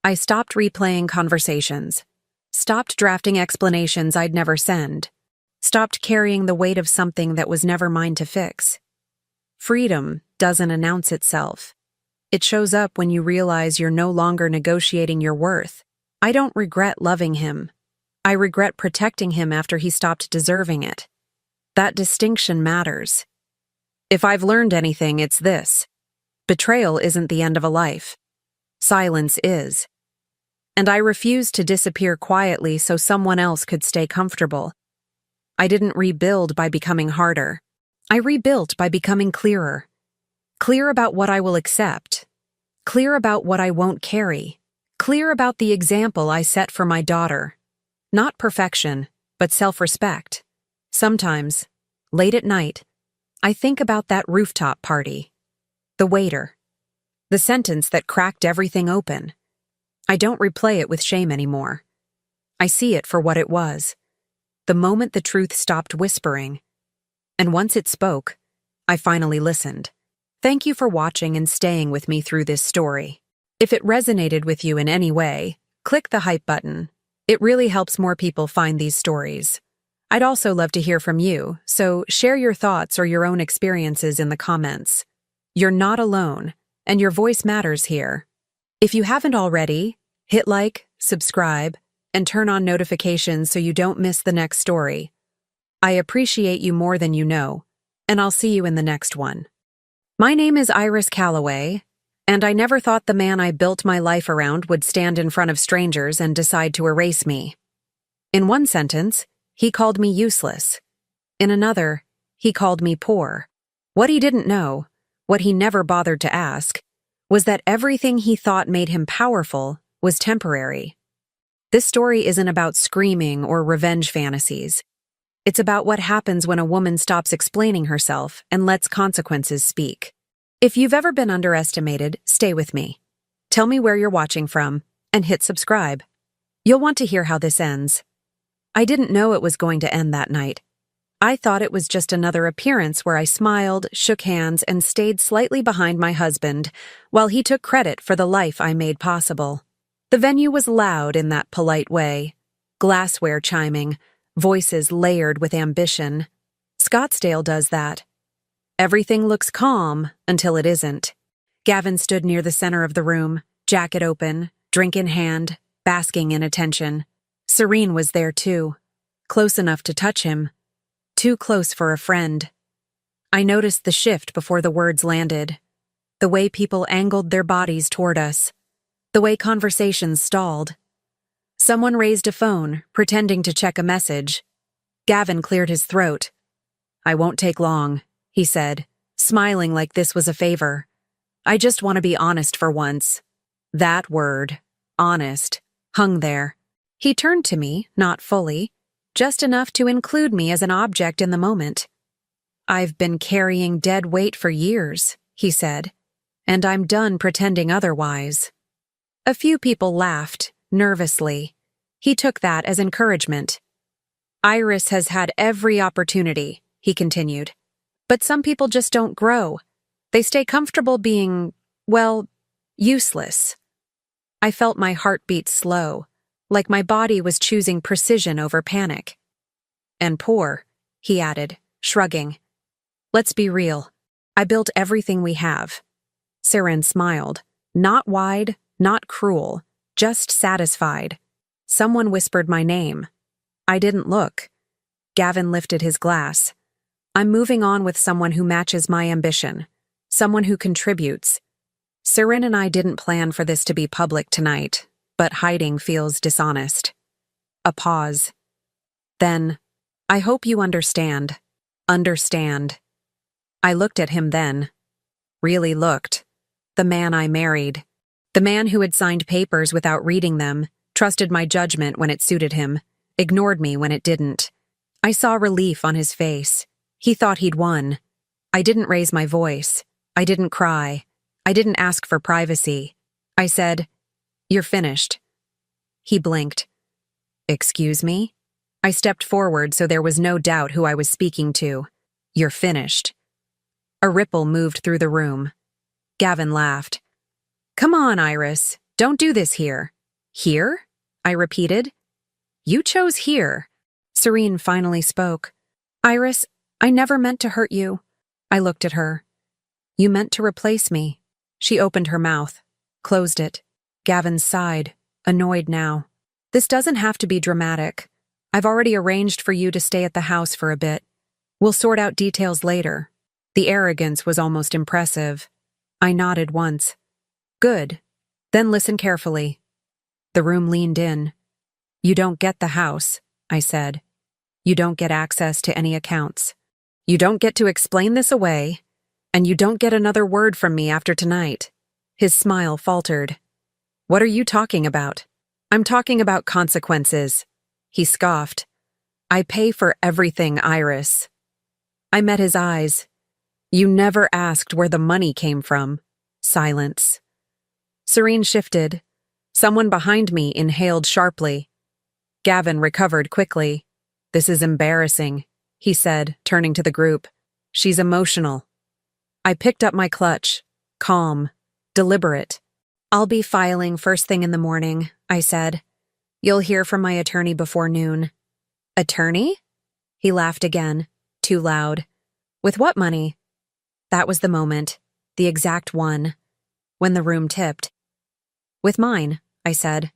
I stopped replaying conversations. Stopped drafting explanations I'd never send. Stopped carrying the weight of something that was never mine to fix. Freedom doesn't announce itself. It shows up when you realize you're no longer negotiating your worth. I don't regret loving him. I regret protecting him after he stopped deserving it. That distinction matters. If I've learned anything, it's this. Betrayal isn't the end of a life. Silence is. And I refused to disappear quietly so someone else could stay comfortable. I didn't rebuild by becoming harder. I rebuilt by becoming clearer. Clear about what I will accept. Clear about what I won't carry. Clear about the example I set for my daughter. Not perfection, but self-respect. Sometimes, late at night, I think about that rooftop party. The waiter. The sentence that cracked everything open. I don't replay it with shame anymore. I see it for what it was. The moment the truth stopped whispering. And once it spoke, I finally listened. Thank you for watching and staying with me through this story. If it resonated with you in any way, click the hype button. It really helps more people find these stories. I'd also love to hear from you, so share your thoughts or your own experiences in the comments. You're not alone, and your voice matters here. If you haven't already, hit like, subscribe, and turn on notifications so you don't miss the next story. I appreciate you more than you know, and I'll see you in the next one. My name is Iris Calloway, and I never thought the man I built my life around would stand in front of strangers and decide to erase me. In one sentence, he called me useless. In another, he called me poor. What he didn't know, what he never bothered to ask, was that everything he thought made him powerful was temporary. This story isn't about screaming or revenge fantasies. It's about what happens when a woman stops explaining herself and lets consequences speak. If you've ever been underestimated, stay with me. Tell me where you're watching from, and hit subscribe. You'll want to hear how this ends. I didn't know it was going to end that night. I thought it was just another appearance where I smiled, shook hands, and stayed slightly behind my husband, while he took credit for the life I made possible. The venue was loud in that polite way. Glassware chiming, voices layered with ambition. Scottsdale does that. Everything looks calm until it isn't. Gavin stood near the center of the room, jacket open, drink in hand, basking in attention. Serene was there too, close enough to touch him, too close for a friend. I noticed the shift before the words landed, the way people angled their bodies toward us, the way conversations stalled. Someone raised a phone, pretending to check a message. Gavin cleared his throat. "I won't take long," he said, smiling like this was a favor. "I just want to be honest for once." That word, honest, hung there. He turned to me, not fully, just enough to include me as an object in the moment. "I've been carrying dead weight for years," he said, "and I'm done pretending otherwise." A few people laughed, nervously. He took that as encouragement. "Iris has had every opportunity," he continued. "But some people just don't grow. They stay comfortable being, well, useless." I felt my heartbeat slow, like my body was choosing precision over panic. "And poor," he added, shrugging. "Let's be real. I built everything we have." Seren smiled, not wide, not cruel, just satisfied. Someone whispered my name. I didn't look. Gavin lifted his glass. "I'm moving on with someone who matches my ambition, someone who contributes." Seren and I didn't plan for this to be public tonight, but hiding feels dishonest. A pause. Then, "I hope you understand. Understand." I looked at him then. Really looked. The man I married. The man who had signed papers without reading them, trusted my judgment when it suited him, ignored me when it didn't. I saw relief on his face. He thought he'd won. I didn't raise my voice. I didn't cry. I didn't ask for privacy. I said, "You're finished." He blinked. "Excuse me?" I stepped forward so there was no doubt who I was speaking to. "You're finished." A ripple moved through the room. Gavin laughed. "Come on, Iris. Don't do this here." "Here?" I repeated. "You chose here." Serene finally spoke. "Iris, I never meant to hurt you." I looked at her. "You meant to replace me." She opened her mouth, closed it. Gavin sighed, annoyed now. "This doesn't have to be dramatic. I've already arranged for you to stay at the house for a bit. We'll sort out details later." The arrogance was almost impressive. I nodded once. "Good. Then listen carefully." The room leaned in. "You don't get the house," I said. "You don't get access to any accounts. You don't get to explain this away, and you don't get another word from me after tonight. His smile faltered. What are you talking about? I'm talking about consequences. He scoffed. I pay for everything, Iris. I met his eyes. You never asked where the money came from. Silence. Serene shifted. Someone behind me inhaled sharply. Gavin recovered quickly. This is embarrassing, he said, turning to the group. She's emotional. I picked up my clutch. Calm. Deliberate. I'll be filing first thing in the morning, I said. You'll hear from my attorney before noon. Attorney? He laughed again, too loud. With what money? That was the moment, the exact one, when the room tipped. With mine, I said.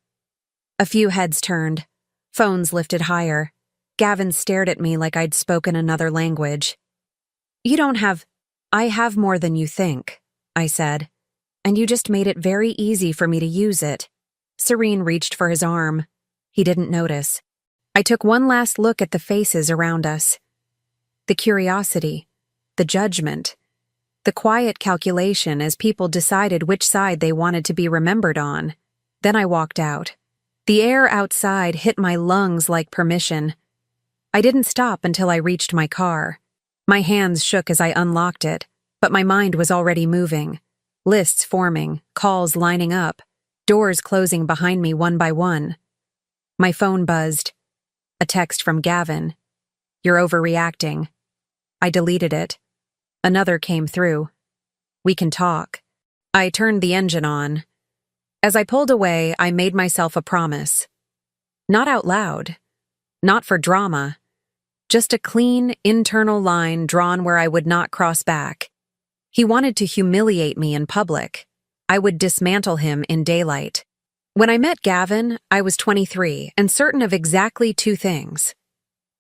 A few heads turned. Phones lifted higher. Gavin stared at me like I'd spoken another language. You don't have... I have more than you think, I said. And you just made it very easy for me to use it. Serene reached for his arm. He didn't notice. I took one last look at the faces around us. The curiosity, the judgment, the quiet calculation as people decided which side they wanted to be remembered on. Then I walked out. The air outside hit my lungs like permission. I didn't stop until I reached my car. My hands shook as I unlocked it, but my mind was already moving. Lists forming, calls lining up, doors closing behind me one by one. My phone buzzed. A text from Gavin. You're overreacting. I deleted it. Another came through. We can talk. I turned the engine on. As I pulled away, I made myself a promise. Not out loud. Not for drama. Just a clean, internal line drawn where I would not cross back. He wanted to humiliate me in public. I would dismantle him in daylight. When I met Gavin, I was 23 and certain of exactly two things.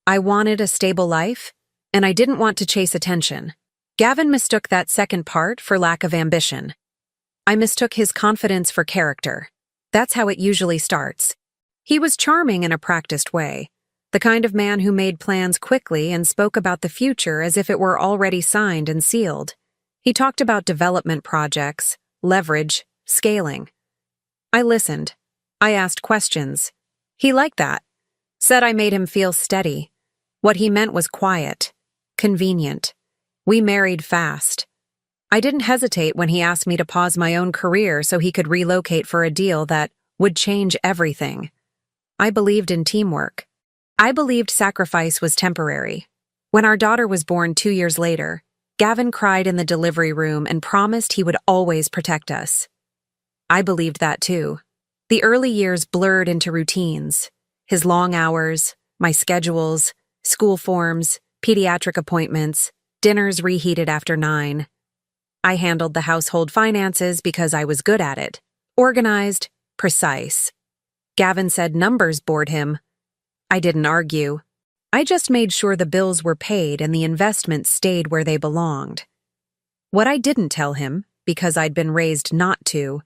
I wanted a stable life, and I didn't want to chase attention. Gavin mistook that second part for lack of ambition. I mistook his confidence for character. That's how it usually starts. He was charming in a practiced way, the kind of man who made plans quickly and spoke about the future as if it were already signed and sealed. He talked about development projects, leverage, scaling. I listened. I asked questions. He liked that. Said I made him feel steady. What he meant was quiet, convenient. We married fast. I didn't hesitate when he asked me to pause my own career so he could relocate for a deal that would change everything. I believed in teamwork. I believed sacrifice was temporary. When our daughter was born 2 years later, Gavin cried in the delivery room and promised he would always protect us. I believed that too. The early years blurred into routines. His long hours, my schedules, school forms, pediatric appointments, dinners reheated after 9. I handled the household finances because I was good at it. Organized, precise. Gavin said numbers bored him. I didn't argue. I just made sure the bills were paid and the investments stayed where they belonged. What I didn't tell him, because I'd been raised not to,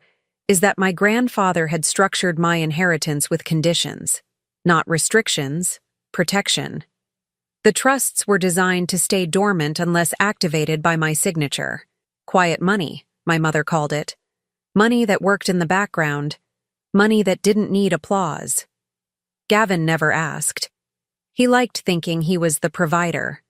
is that my grandfather had structured my inheritance with conditions, not restrictions, protection. The trusts were designed to stay dormant unless activated by my signature. Quiet money, my mother called it. Money that worked in the background. Money that didn't need applause. Gavin never asked. He liked thinking he was the provider.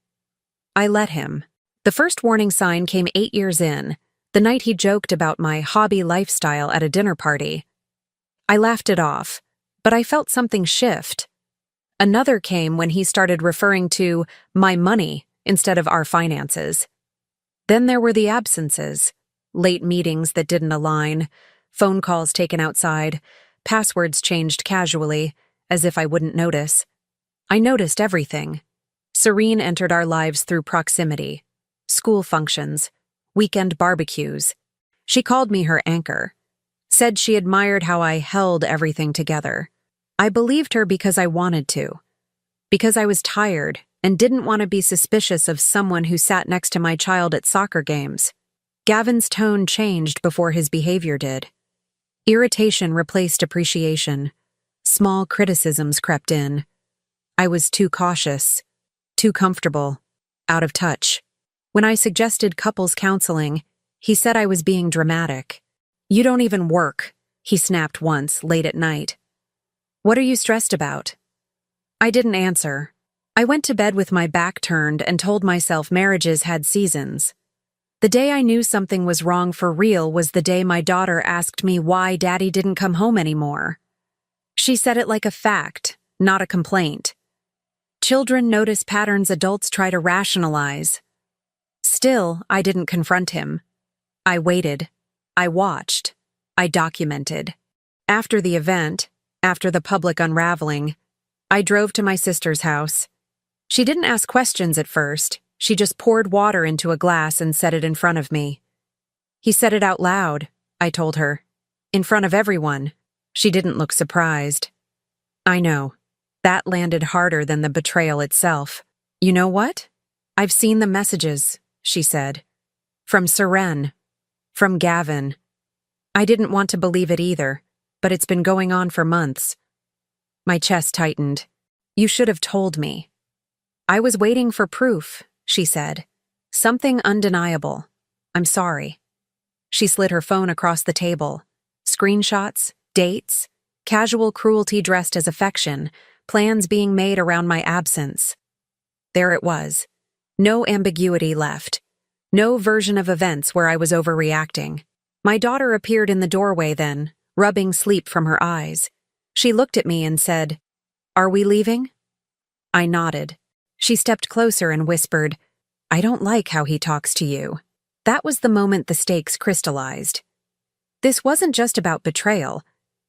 I let him. The first warning sign came 8 years in, the night he joked about my hobby lifestyle at a dinner party. I laughed it off, but I felt something shift. Another came when he started referring to my money instead of our finances. Then there were the absences, late meetings that didn't align, phone calls taken outside, passwords changed casually, as if I wouldn't notice. I noticed everything. Serene entered our lives through proximity. School functions, weekend barbecues. She called me her anchor. Said she admired how I held everything together. I believed her because I wanted to. Because I was tired and didn't want to be suspicious of someone who sat next to my child at soccer games. Gavin's tone changed before his behavior did. Irritation replaced appreciation. Small criticisms crept in. I was too cautious, too comfortable. out of touch. When I suggested couples counseling, he said I was being dramatic. "You don't even work," he snapped once, late at night. "What are you stressed about?" I didn't answer. I went to bed with my back turned and told myself marriages had seasons. The day I knew something was wrong for real was the day my daughter asked me why Daddy didn't come home anymore. She said it like a fact, not a complaint. Children notice patterns adults try to rationalize. Still, I didn't confront him. I waited. I watched. I documented. After the event, after the public unraveling, I drove to my sister's house. She didn't ask questions at first. She just poured water into a glass and set it in front of me. "He said it out loud," I told her. "In front of everyone." She didn't look surprised. "I know. That landed harder than the betrayal itself." "You know what? I've seen the messages," she said. "From Seren. From Gavin." I didn't want to believe it either, but it's been going on for months. My chest tightened. "You should have told me." "I was waiting for proof," she said. "Something undeniable. I'm sorry." She slid her phone across the table. Screenshots, dates, casual cruelty dressed as affection, plans being made around my absence. There it was. No ambiguity left. No version of events where I was overreacting. My daughter appeared in the doorway then, rubbing sleep from her eyes. She looked at me and said, "Are we leaving?" I nodded. She stepped closer and whispered, "I don't like how he talks to you." That was the moment the stakes crystallized. This wasn't just about betrayal.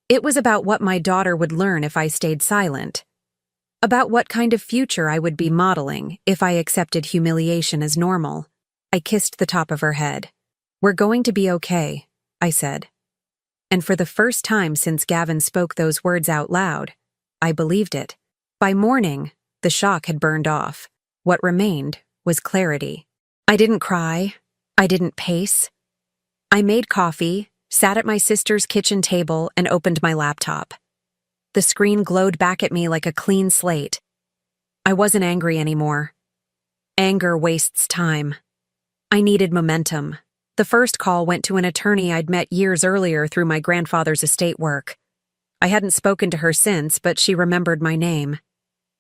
It was about what my daughter would learn if I stayed silent. About what kind of future I would be modeling if I accepted humiliation as normal. I kissed the top of her head. "We're going to be okay," I said. And for the first time since Gavin spoke those words out loud, I believed it. By morning, the shock had burned off. What remained was clarity. I didn't cry. I didn't pace. I made coffee, sat at my sister's kitchen table, and opened my laptop. The screen glowed back at me like a clean slate. I wasn't angry anymore. Anger wastes time. I needed momentum. The first call went to an attorney I'd met years earlier through my grandfather's estate work. I hadn't spoken to her since, but she remembered my name.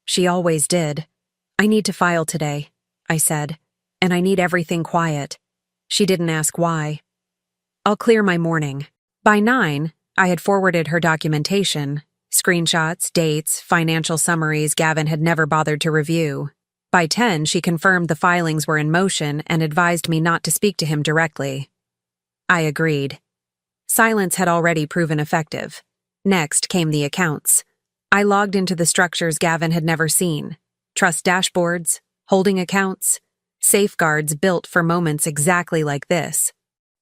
She always did. "I need to file today," I said, "and I need everything quiet." She didn't ask why. "I'll clear my morning." By 9, I had forwarded her documentation, screenshots, dates, financial summaries Gavin had never bothered to review. By 10, she confirmed the filings were in motion and advised me not to speak to him directly. I agreed. Silence had already proven effective. Next came the accounts. I logged into the structures Gavin had never seen. Trust dashboards, holding accounts, safeguards built for moments exactly like this.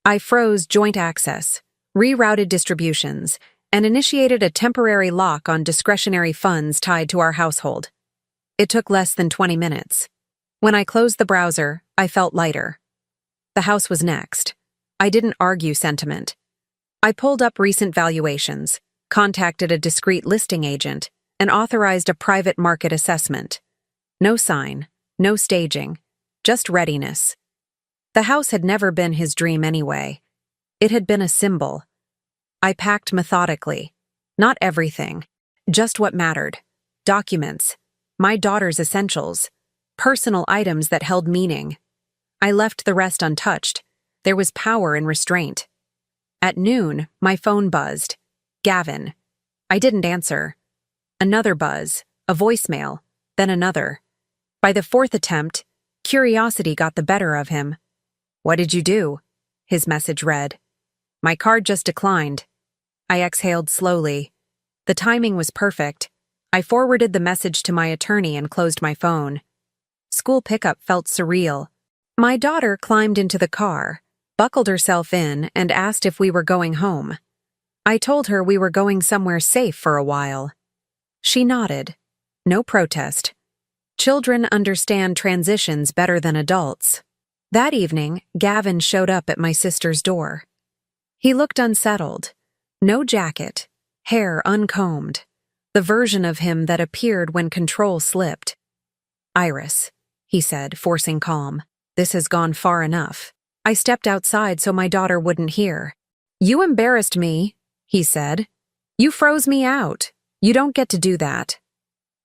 I froze joint access, rerouted distributions, and initiated a temporary lock on discretionary funds tied to our household. It took less than 20 minutes. When I closed the browser, I felt lighter. The house was next. I didn't argue sentiment. I pulled up recent valuations, contacted a discreet listing agent, and authorized a private market assessment. No sign, no staging, just readiness. The house had never been his dream anyway. It had been a symbol. I packed methodically. Not everything, just what mattered. Documents, my daughter's essentials, personal items that held meaning. I left the rest untouched. There was power in restraint. At noon, my phone buzzed. Gavin. I didn't answer. Another buzz, a voicemail, then another. By the 4th attempt, curiosity got the better of him. "What did you do?" his message read. "My card just declined." I exhaled slowly. The timing was perfect. I forwarded the message to my attorney and closed my phone. School pickup felt surreal. My daughter climbed into the car, buckled herself in, and asked if we were going home. I told her we were going somewhere safe for a while. She nodded. No protest. Children understand transitions better than adults. That evening, Gavin showed up at my sister's door. He looked unsettled. No jacket, hair uncombed. The version of him that appeared when control slipped. "Iris," he said, forcing calm. This has gone far enough. I stepped outside so my daughter wouldn't hear. You embarrassed me, he said. You froze me out. You don't get to do that.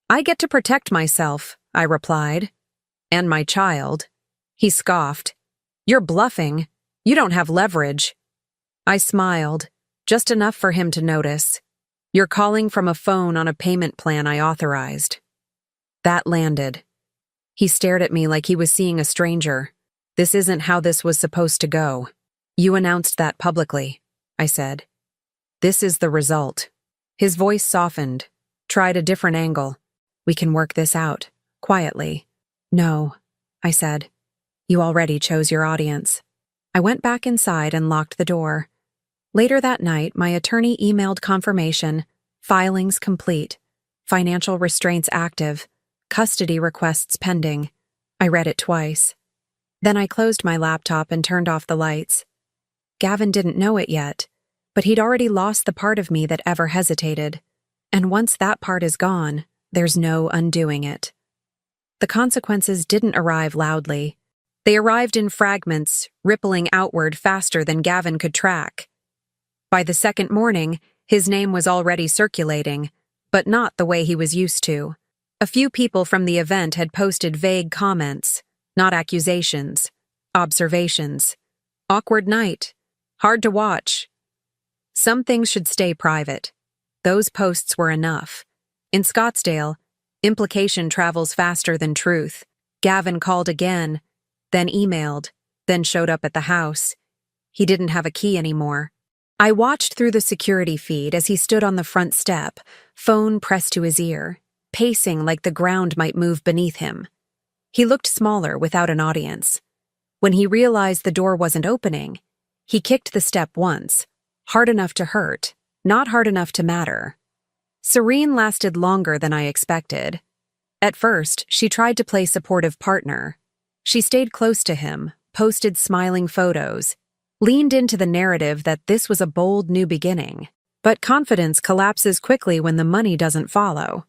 I get to protect myself, I replied. And my child. He scoffed. You're bluffing. You don't have leverage. I smiled, just enough for him to notice. You're calling from a phone on a payment plan I authorized. That landed. He stared at me like he was seeing a stranger. This isn't how this was supposed to go. You announced that publicly, I said. This is the result. His voice softened, tried a different angle. We can work this out, quietly. No, I said. You already chose your audience. I went back inside and locked the door. Later that night, my attorney emailed confirmation, filings complete, financial restraints active, custody requests pending. I read it twice. Then I closed my laptop and turned off the lights. Gavin didn't know it yet, but he'd already lost the part of me that ever hesitated. And once that part is gone, there's no undoing it. The consequences didn't arrive loudly. They arrived in fragments, rippling outward faster than Gavin could track. By the second morning, his name was already circulating, but not the way he was used to. A few people from the event had posted vague comments, not accusations, observations. Awkward night. Hard to watch. Some things should stay private. Those posts were enough. In Scottsdale, implication travels faster than truth. Gavin called again, then emailed, then showed up at the house. He didn't have a key anymore. I watched through the security feed as he stood on the front step, phone pressed to his ear, pacing like the ground might move beneath him. He looked smaller without an audience. When he realized the door wasn't opening, he kicked the step once, hard enough to hurt, not hard enough to matter. Serene lasted longer than I expected. At first, she tried to play supportive partner. She stayed close to him, posted smiling photos, leaned into the narrative that this was a bold new beginning. But confidence collapses quickly when the money doesn't follow.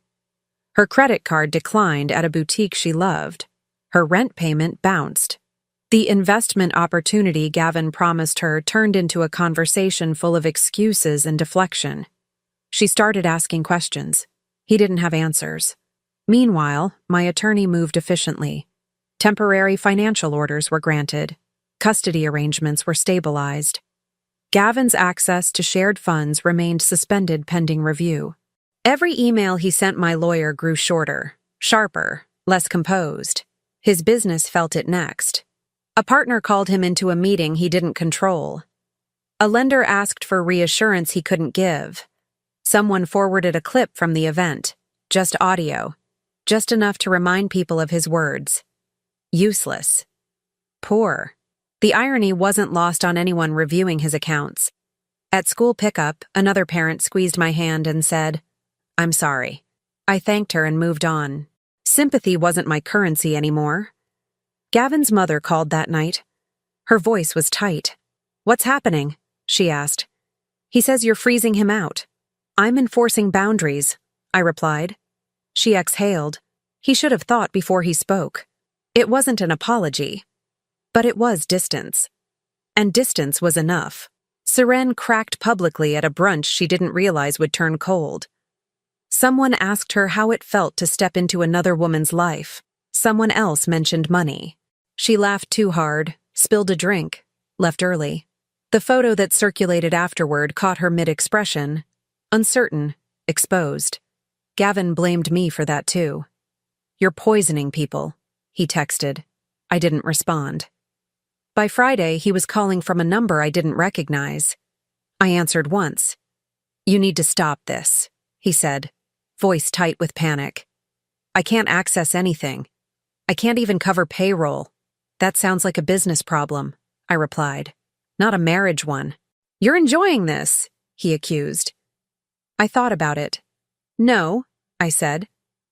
Her credit card declined at a boutique she loved. Her rent payment bounced. The investment opportunity Gavin promised her turned into a conversation full of excuses and deflection. She started asking questions. He didn't have answers. Meanwhile, my attorney moved efficiently. Temporary financial orders were granted. Custody arrangements were stabilized. Gavin's access to shared funds remained suspended pending review. Every email he sent my lawyer grew shorter, sharper, less composed. His business felt it next. A partner called him into a meeting he didn't control. A lender asked for reassurance he couldn't give. Someone forwarded a clip from the event, just audio, just enough to remind people of his words. Useless. Poor. The irony wasn't lost on anyone reviewing his accounts. At school pickup, another parent squeezed my hand and said, "I'm sorry." I thanked her and moved on. Sympathy wasn't my currency anymore. Gavin's mother called that night. Her voice was tight. "What's happening?" she asked. "He says you're freezing him out." "I'm enforcing boundaries," I replied. She exhaled. He should have thought before he spoke. It wasn't an apology. But it was distance. And distance was enough. Seren cracked publicly at a brunch she didn't realize would turn cold. Someone asked her how it felt to step into another woman's life. Someone else mentioned money. She laughed too hard, spilled a drink, left early. The photo that circulated afterward caught her mid-expression. Uncertain, exposed. Gavin blamed me for that too. "You're poisoning people," he texted. I didn't respond. By Friday, he was calling from a number I didn't recognize. I answered once. "You need to stop this," he said, voice tight with panic. "I can't access anything. I can't even cover payroll." "That sounds like a business problem," I replied. "Not a marriage one." "You're enjoying this," he accused. I thought about it. "No," I said.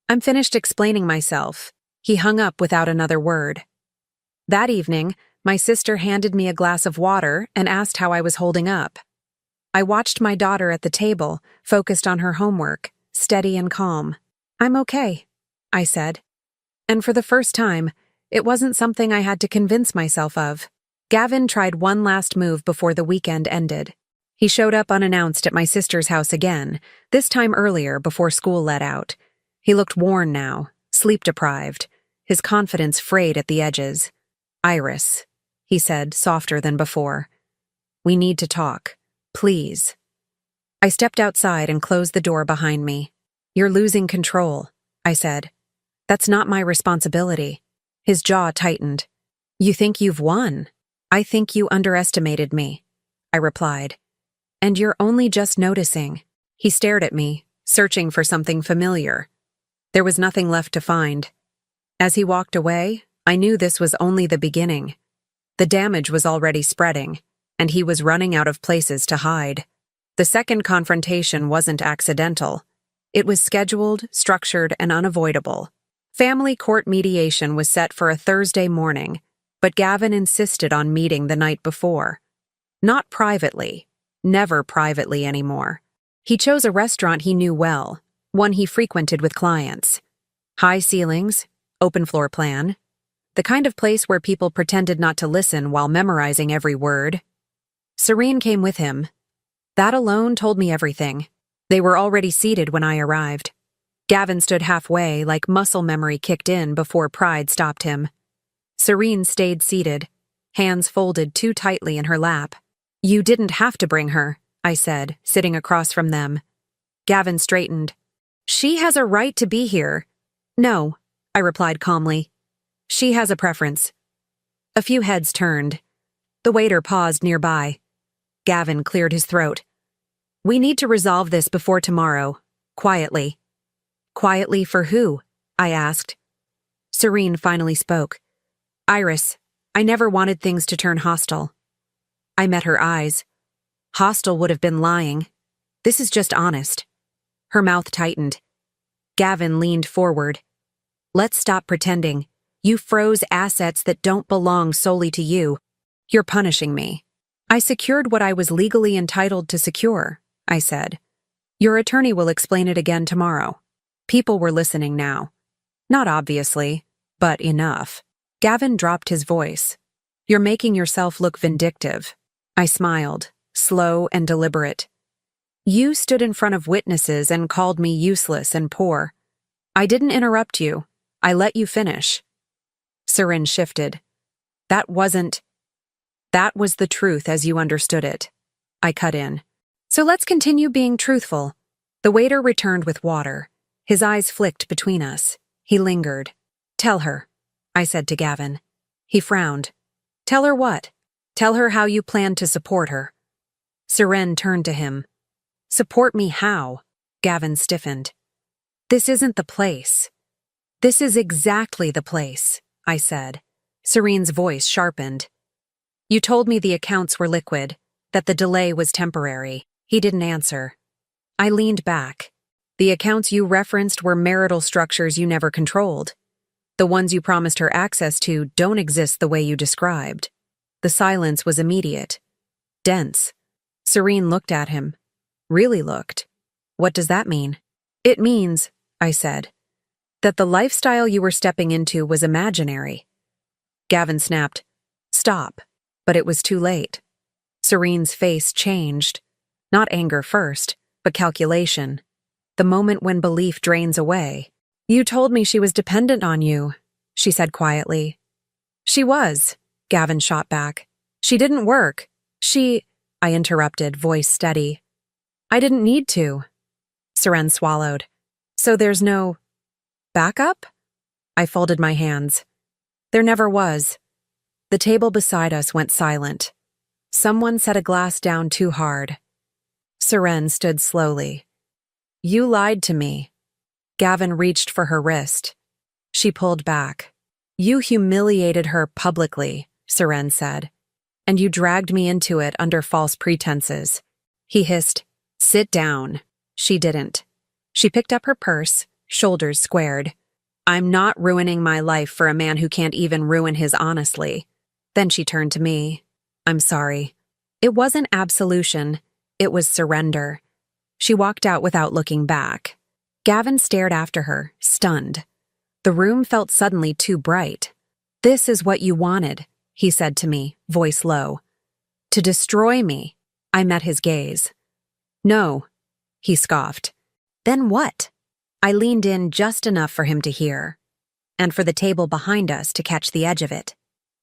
"I'm finished explaining myself." He hung up without another word. That evening, my sister handed me a glass of water and asked how I was holding up. I watched my daughter at the table, focused on her homework, steady and calm. "I'm okay," I said. And for the first time, It wasn't something I had to convince myself of. Gavin tried one last move before the weekend ended. He showed up unannounced at my sister's house again, this time earlier before school let out. He looked worn now, sleep-deprived, his confidence frayed at the edges. "Iris," he said, softer than before. "We need to talk. Please." I stepped outside and closed the door behind me. "You're losing control," I said. "That's not my responsibility." His jaw tightened. "You think you've won? I think you underestimated me," I replied. "And you're only just noticing." He stared at me, searching for something familiar. There was nothing left to find. As he walked away, I knew this was only the beginning. The damage was already spreading, and he was running out of places to hide. The second confrontation wasn't accidental. It was scheduled, structured, and unavoidable. Family court mediation was set for a Thursday morning, but Gavin insisted on meeting the night before. Not privately. Never privately anymore. He chose a restaurant he knew well, one he frequented with clients. High ceilings, open floor plan. The kind of place where people pretended not to listen while memorizing every word. Serene came with him. That alone told me everything. They were already seated when I arrived. Gavin stood halfway, like muscle memory kicked in before pride stopped him. Serene stayed seated, hands folded too tightly in her lap. "You didn't have to bring her," I said, sitting across from them. Gavin straightened. "She has a right to be here." "No," I replied calmly. "She has a preference." A few heads turned. The waiter paused nearby. Gavin cleared his throat. "We need to resolve this before tomorrow, quietly." "Quietly for who?" I asked. Serene finally spoke. "Iris, I never wanted things to turn hostile." I met her eyes. Hostile would have been lying. This is just honest. Her mouth tightened. Gavin leaned forward. "Let's stop pretending. You froze assets that don't belong solely to you. You're punishing me." "I secured what I was legally entitled to secure," I said. "Your attorney will explain it again tomorrow." People were listening now. Not obviously, but enough. Gavin dropped his voice. "You're making yourself look vindictive." I smiled, slow and deliberate. "You stood in front of witnesses and called me useless and poor. I didn't interrupt you. I let you finish." Serene shifted. That was the truth as you understood it." I cut in. "So let's continue being truthful." The waiter returned with water. His eyes flicked between us. He lingered. "Tell her," I said to Gavin. He frowned. "Tell her what?" "Tell her how you plan to support her." Serene turned to him. "Support me how?" Gavin stiffened. "This isn't the place." "This is exactly the place," I said. Serene's voice sharpened. "You told me the accounts were liquid, that the delay was temporary." He didn't answer. I leaned back. "The accounts you referenced were marital structures you never controlled. The ones you promised her access to don't exist the way you described." The silence was immediate. Dense. Serene looked at him. Really looked. "What does that mean?" "It means," I said, "that the lifestyle you were stepping into was imaginary." Gavin snapped. "Stop." But it was too late. Serene's face changed. Not anger first, but calculation. The moment when belief drains away. "You told me she was dependent on you," she said quietly. "She was," Gavin shot back. "She didn't work. I interrupted, voice steady. "I didn't need to." Serene swallowed. "So there's no backup?" I folded my hands. "There never was." The table beside us went silent. Someone set a glass down too hard. Serene stood slowly. "You lied to me." Gavin reached for her wrist. She pulled back. "You humiliated her publicly," Serene said. "And you dragged me into it under false pretenses." He hissed, "Sit down." She didn't. She picked up her purse, shoulders squared. "I'm not ruining my life for a man who can't even ruin his honestly." Then she turned to me. "I'm sorry." It wasn't absolution. It was surrender. She walked out without looking back. Gavin stared after her, stunned. The room felt suddenly too bright. "This is what you wanted," he said to me, voice low. "To destroy me." I met his gaze. "No," he scoffed. "Then what?" I leaned in just enough for him to hear, and for the table behind us to catch the edge of it.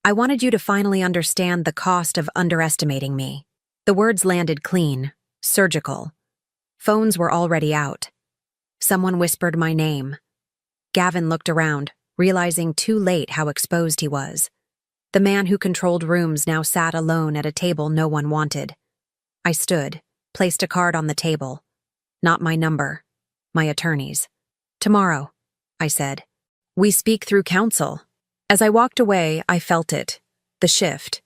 "I wanted you to finally understand the cost of underestimating me." The words landed clean, surgical. Phones were already out. Someone whispered my name. Gavin looked around, realizing too late how exposed he was. The man who controlled rooms now sat alone at a table no one wanted. I stood, placed a card on the table. Not my number, my attorney's. "Tomorrow," I said. "We speak through counsel." As I walked away, I felt it, the shift.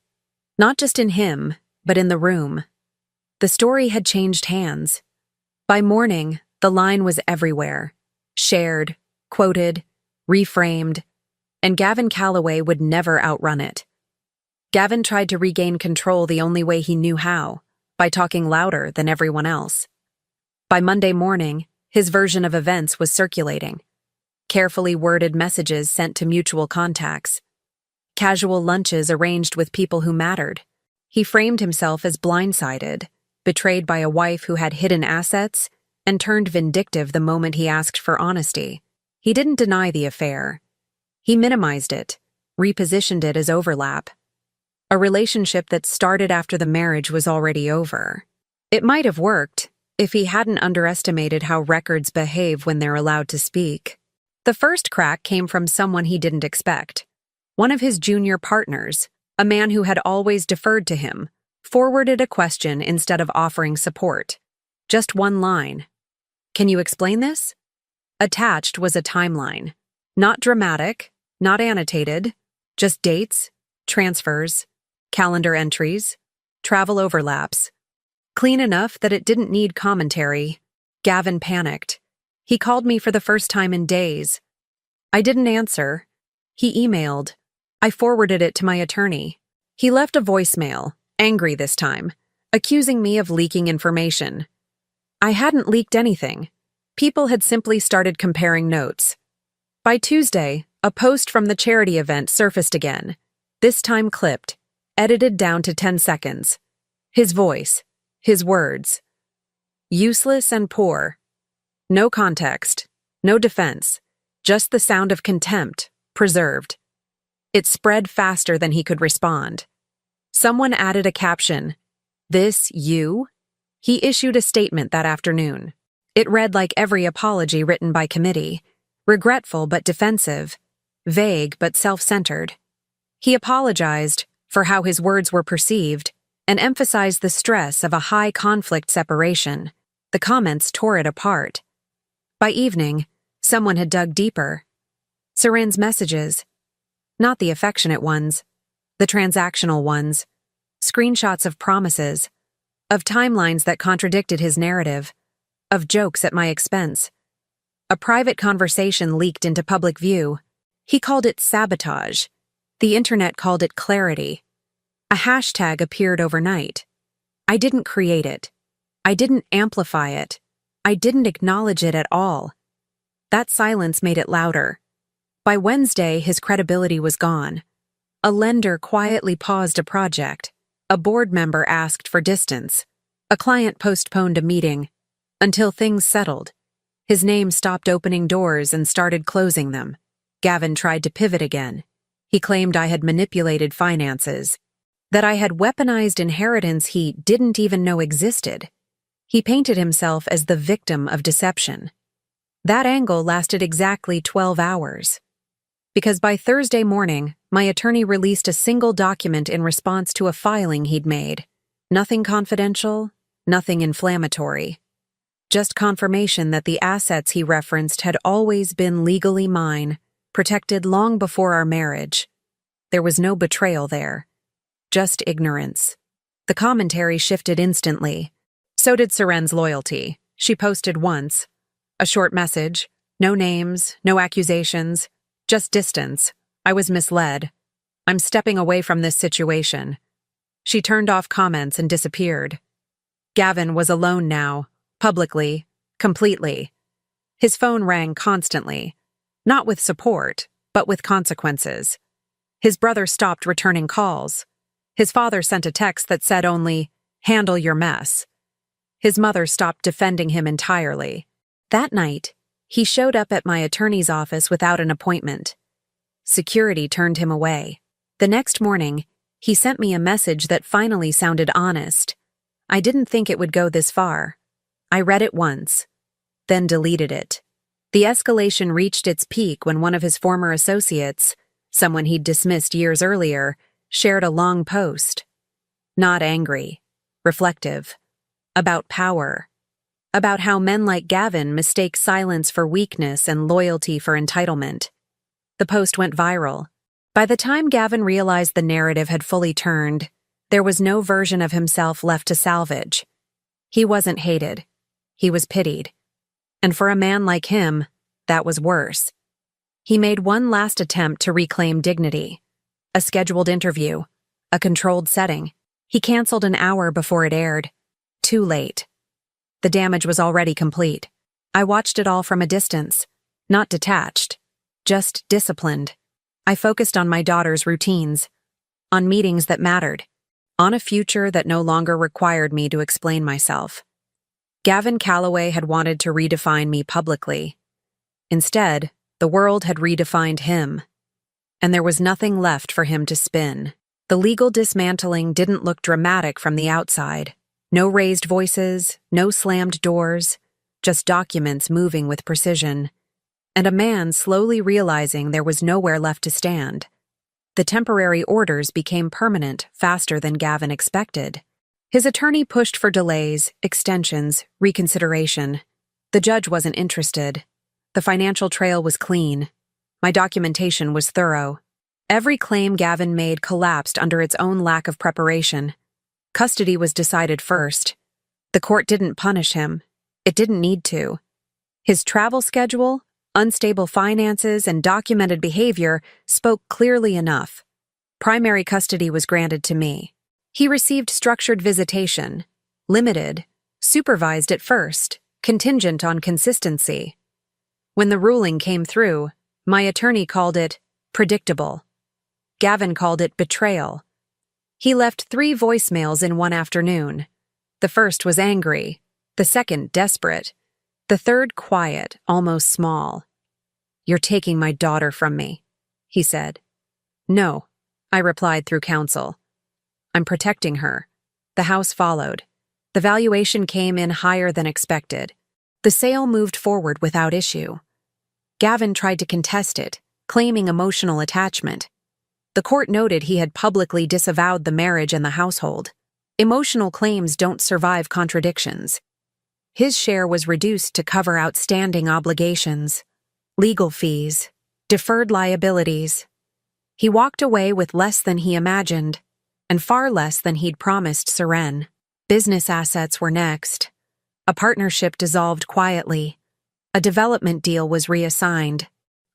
Not just in him, but in the room. The story had changed hands. By morning, the line was everywhere. Shared, quoted, reframed, and Gavin Calloway would never outrun it. Gavin tried to regain control the only way he knew how, by talking louder than everyone else. By Monday morning, his version of events was circulating. Carefully worded messages sent to mutual contacts. Casual lunches arranged with people who mattered. He framed himself as blindsided, betrayed by a wife who had hidden assets, and turned vindictive the moment he asked for honesty. He didn't deny the affair. He minimized it, repositioned it as overlap. A relationship that started after the marriage was already over. It might have worked if he hadn't underestimated how records behave when they're allowed to speak. The first crack came from someone he didn't expect. One of his junior partners, a man who had always deferred to him, forwarded a question instead of offering support. Just one line. "Can you explain this?" Attached was a timeline. Not dramatic, not annotated, just dates, transfers, calendar entries, travel overlaps. Clean enough that it didn't need commentary. Gavin panicked. He called me for the first time in days. I didn't answer. He emailed. I forwarded it to my attorney. He left a voicemail, angry this time, accusing me of leaking information. I hadn't leaked anything. People had simply started comparing notes. By Tuesday, a post from the charity event surfaced again, this time clipped, edited down to 10 seconds. His voice, his words. Useless and poor. No context, no defense, just the sound of contempt, preserved. It spread faster than he could respond. Someone added a caption, "This you?" He issued a statement that afternoon. It read like every apology written by committee, regretful but defensive, vague but self-centered. He apologized for how his words were perceived and emphasized the stress of a high-conflict separation. The comments tore it apart. By evening, someone had dug deeper. Saren's messages. Not the affectionate ones, the transactional ones. Screenshots of promises, of timelines that contradicted his narrative, of jokes at my expense. A private conversation leaked into public view. He called it sabotage. The internet called it clarity. A hashtag appeared overnight. I didn't create it. I didn't amplify it. I didn't acknowledge it at all. That silence made it louder. By Wednesday, his credibility was gone. A lender quietly paused a project. A board member asked for distance. A client postponed a meeting. Until things settled. His name stopped opening doors and started closing them. Gavin tried to pivot again. He claimed I had manipulated finances, that I had weaponized inheritance he didn't even know existed. He painted himself as the victim of deception. That angle lasted exactly 12 hours. Because by Thursday morning, my attorney released a single document in response to a filing he'd made. Nothing confidential, nothing inflammatory. Just confirmation that the assets he referenced had always been legally mine, protected long before our marriage. There was no betrayal there. Just ignorance. The commentary shifted instantly. So did Saren's loyalty. She posted once. A short message. No names, no accusations. Just distance. I was misled. I'm stepping away from this situation. She turned off comments and disappeared. Gavin was alone now, publicly, completely. His phone rang constantly, not with support, but with consequences. His brother stopped returning calls. His father sent a text that said only, "Handle your mess." His mother stopped defending him entirely. That night, he showed up at my attorney's office without an appointment. Security turned him away. The next morning, he sent me a message that finally sounded honest. I didn't think it would go this far. I read it once, then deleted it. The escalation reached its peak when one of his former associates, someone he'd dismissed years earlier, shared a long post. Not angry, reflective. About power. About how men like Gavin mistake silence for weakness and loyalty for entitlement. The post went viral. By the time Gavin realized the narrative had fully turned, there was no version of himself left to salvage. He wasn't hated. He was pitied. And for a man like him, that was worse. He made one last attempt to reclaim dignity. A scheduled interview. A controlled setting. He canceled an hour before it aired. Too late. The damage was already complete. I watched it all from a distance. Not detached. Just disciplined. I focused on my daughter's routines. On meetings that mattered. On a future that no longer required me to explain myself. Gavin Calloway had wanted to redefine me publicly. Instead, the world had redefined him. And there was nothing left for him to spin. The legal dismantling didn't look dramatic from the outside. No raised voices, no slammed doors, just documents moving with precision. And a man slowly realizing there was nowhere left to stand. The temporary orders became permanent faster than Gavin expected. His attorney pushed for delays, extensions, reconsideration. The judge wasn't interested. The financial trail was clean. My documentation was thorough. Every claim Gavin made collapsed under its own lack of preparation. Custody was decided first. The court didn't punish him. It didn't need to. His travel schedule, unstable finances, and documented behavior spoke clearly enough. Primary custody was granted to me. He received structured visitation, limited, supervised at first, contingent on consistency. When the ruling came through, my attorney called it predictable. Gavin called it betrayal. He left 3 voicemails in one afternoon. The first was angry, the second desperate, the third quiet, almost small. "You're taking my daughter from me," he said. "No," I replied through counsel. "I'm protecting her." The house followed. The valuation came in higher than expected. The sale moved forward without issue. Gavin tried to contest it, claiming emotional attachment. The court noted he had publicly disavowed the marriage and the household. Emotional claims don't survive contradictions. His share was reduced to cover outstanding obligations, legal fees, deferred liabilities. He walked away with less than he imagined, and far less than he'd promised Seren. Business assets were next. A partnership dissolved quietly. A development deal was reassigned.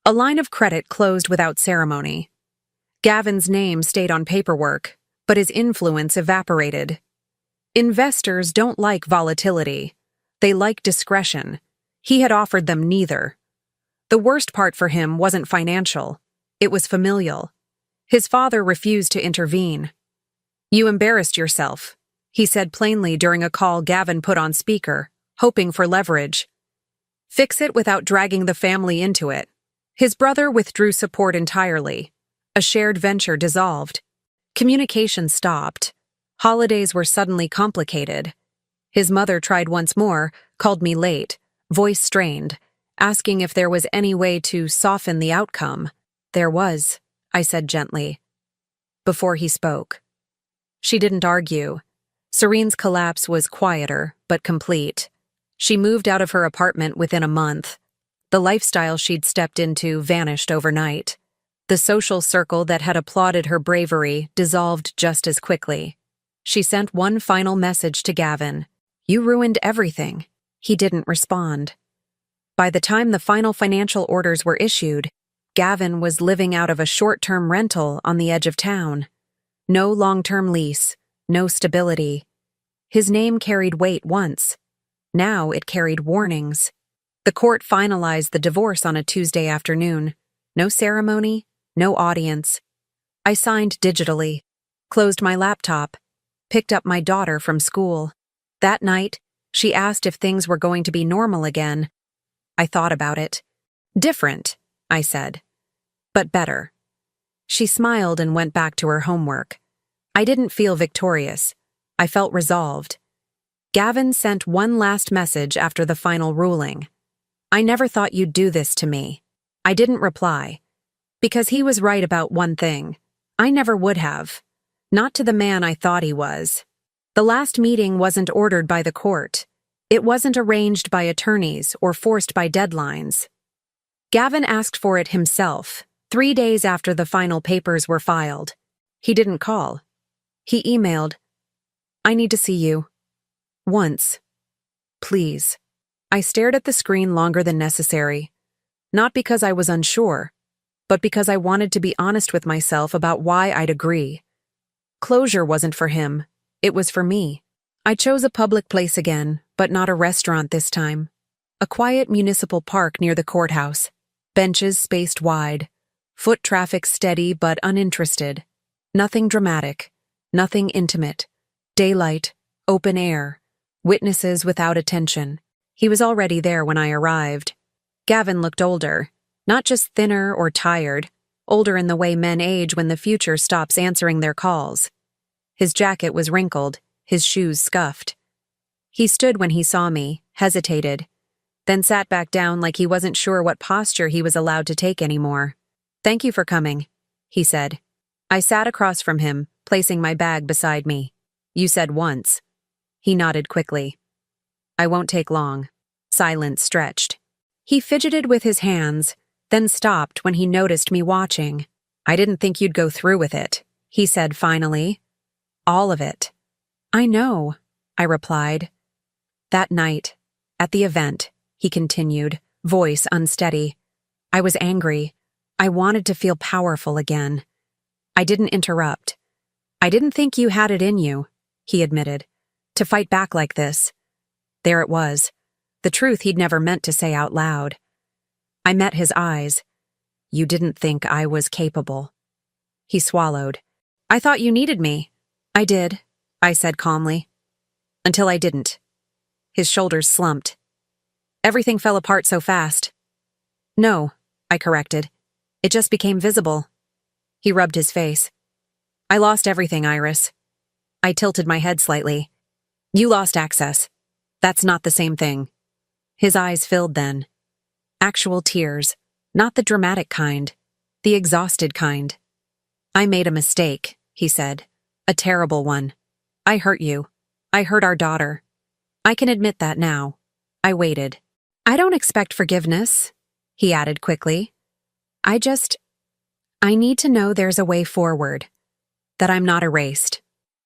A line of credit closed without ceremony. Gavin's name stayed on paperwork, but his influence evaporated. Investors don't like volatility. They like discretion. He had offered them neither. The worst part for him wasn't financial. It was familial. His father refused to intervene. "You embarrassed yourself," he said plainly during a call Gavin put on speaker, hoping for leverage. "Fix it without dragging the family into it." His brother withdrew support entirely. A shared venture dissolved. Communication stopped. Holidays were suddenly complicated. His mother tried once more, called me late, voice strained, asking if there was any way to soften the outcome. "There was," I said gently, before he spoke. She didn't argue. Serene's collapse was quieter, but complete. She moved out of her apartment within a month. The lifestyle she'd stepped into vanished overnight. The social circle that had applauded her bravery dissolved just as quickly. She sent one final message to Gavin. "You ruined everything." He didn't respond. By the time the final financial orders were issued, Gavin was living out of a short-term rental on the edge of town. No long-term lease, no stability. His name carried weight once. Now it carried warnings. The court finalized the divorce on a Tuesday afternoon. No ceremony, no audience. I signed digitally, closed my laptop, picked up my daughter from school. That night, she asked if things were going to be normal again. I thought about it. Different, I said. But better. She smiled and went back to her homework. I didn't feel victorious. I felt resolved. Gavin sent one last message after the final ruling. I never thought you'd do this to me. I didn't reply. Because he was right about one thing. I never would have. Not to the man I thought he was. The last meeting wasn't ordered by the court. It wasn't arranged by attorneys or forced by deadlines. Gavin asked for it himself, 3 days after the final papers were filed. He didn't call. He emailed, "I need to see you. Once. Please." I stared at the screen longer than necessary. Not because I was unsure, but because I wanted to be honest with myself about why I'd agree. Closure wasn't for him. It was for me. I chose a public place again, but not a restaurant this time. A quiet municipal park near the courthouse. Benches spaced wide. Foot traffic steady but uninterested. Nothing dramatic. Nothing intimate. Daylight. Open air. Witnesses without attention. He was already there when I arrived. Gavin looked older. Not just thinner or tired. Older in the way men age when the future stops answering their calls. His jacket was wrinkled. His shoes scuffed. He stood when he saw me, hesitated, then sat back down like he wasn't sure what posture he was allowed to take anymore. "Thank you for coming," he said. I sat across from him, placing my bag beside me. "You said once." He nodded quickly. "I won't take long." Silence stretched. He fidgeted with his hands, then stopped when he noticed me watching. "I didn't think you'd go through with it," he said finally. "All of it." "I know," I replied. "That night, at the event," he continued, voice unsteady. "I was angry. I wanted to feel powerful again." I didn't interrupt. "I didn't think you had it in you," he admitted, "to fight back like this." There it was, the truth he'd never meant to say out loud. I met his eyes. "You didn't think I was capable." He swallowed. "I thought you needed me." "I did," I said calmly. "Until I didn't." His shoulders slumped. "Everything fell apart so fast." "No," I corrected. "It just became visible." He rubbed his face. "I lost everything, Iris." I tilted my head slightly. "You lost access. That's not the same thing." His eyes filled then. Actual tears, not the dramatic kind, the exhausted kind. "I made a mistake," he said. "A terrible one. I hurt you. I hurt our daughter. I can admit that now." I waited. "I don't expect forgiveness," he added quickly. I need to know there's a way forward. That I'm not erased."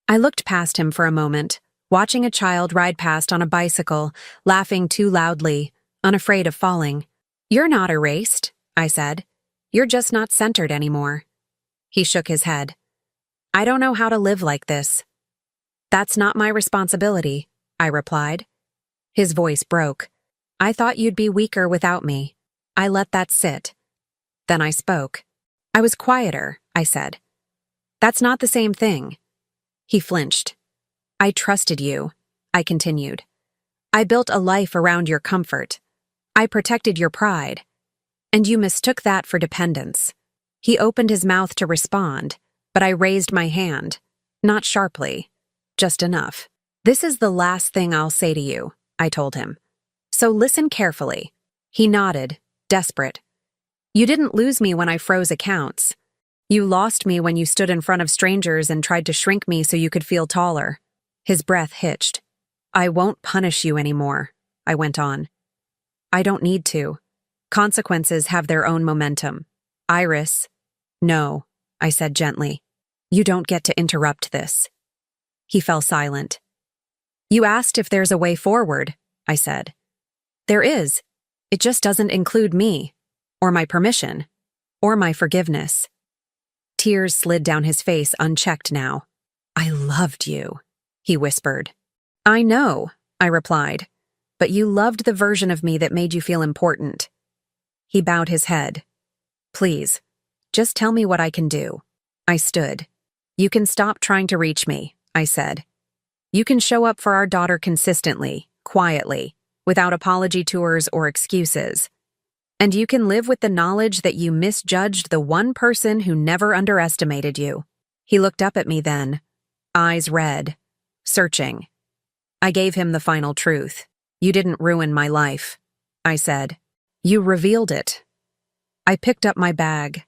I looked past him for a moment, watching a child ride past on a bicycle, laughing too loudly, unafraid of falling. "You're not erased," I said. "You're just not centered anymore." He shook his head. "I don't know how to live like this." "That's not my responsibility," I replied. His voice broke. "I thought you'd be weaker without me." I let that sit. Then I spoke. "I was quieter," I said. "That's not the same thing." He flinched. "I trusted you," I continued. "I built a life around your comfort. I protected your pride. And you mistook that for dependence." He opened his mouth to respond, but I raised my hand. Not sharply. Just enough. "This is the last thing I'll say to you," I told him. "So listen carefully." He nodded, desperate. "You didn't lose me when I froze accounts. You lost me when you stood in front of strangers and tried to shrink me so you could feel taller." His breath hitched. "I won't punish you anymore," I went on. "I don't need to. Consequences have their own momentum. Iris." "No," I said gently. "You don't get to interrupt this." He fell silent. "You asked if there's a way forward," I said. "There is. It just doesn't include me, or my permission, or my forgiveness." Tears slid down his face unchecked now. "I loved you," he whispered. "I know," I replied, "but you loved the version of me that made you feel important." He bowed his head. "Please, just tell me what I can do." I stood. You can stop trying to reach me, I said. You can show up for our daughter consistently, quietly, without apology tours or excuses. And you can live with the knowledge that you misjudged the one person who never underestimated you. He looked up at me then, eyes red, searching. I gave him the final truth. You didn't ruin my life, I said. You revealed it. I picked up my bag.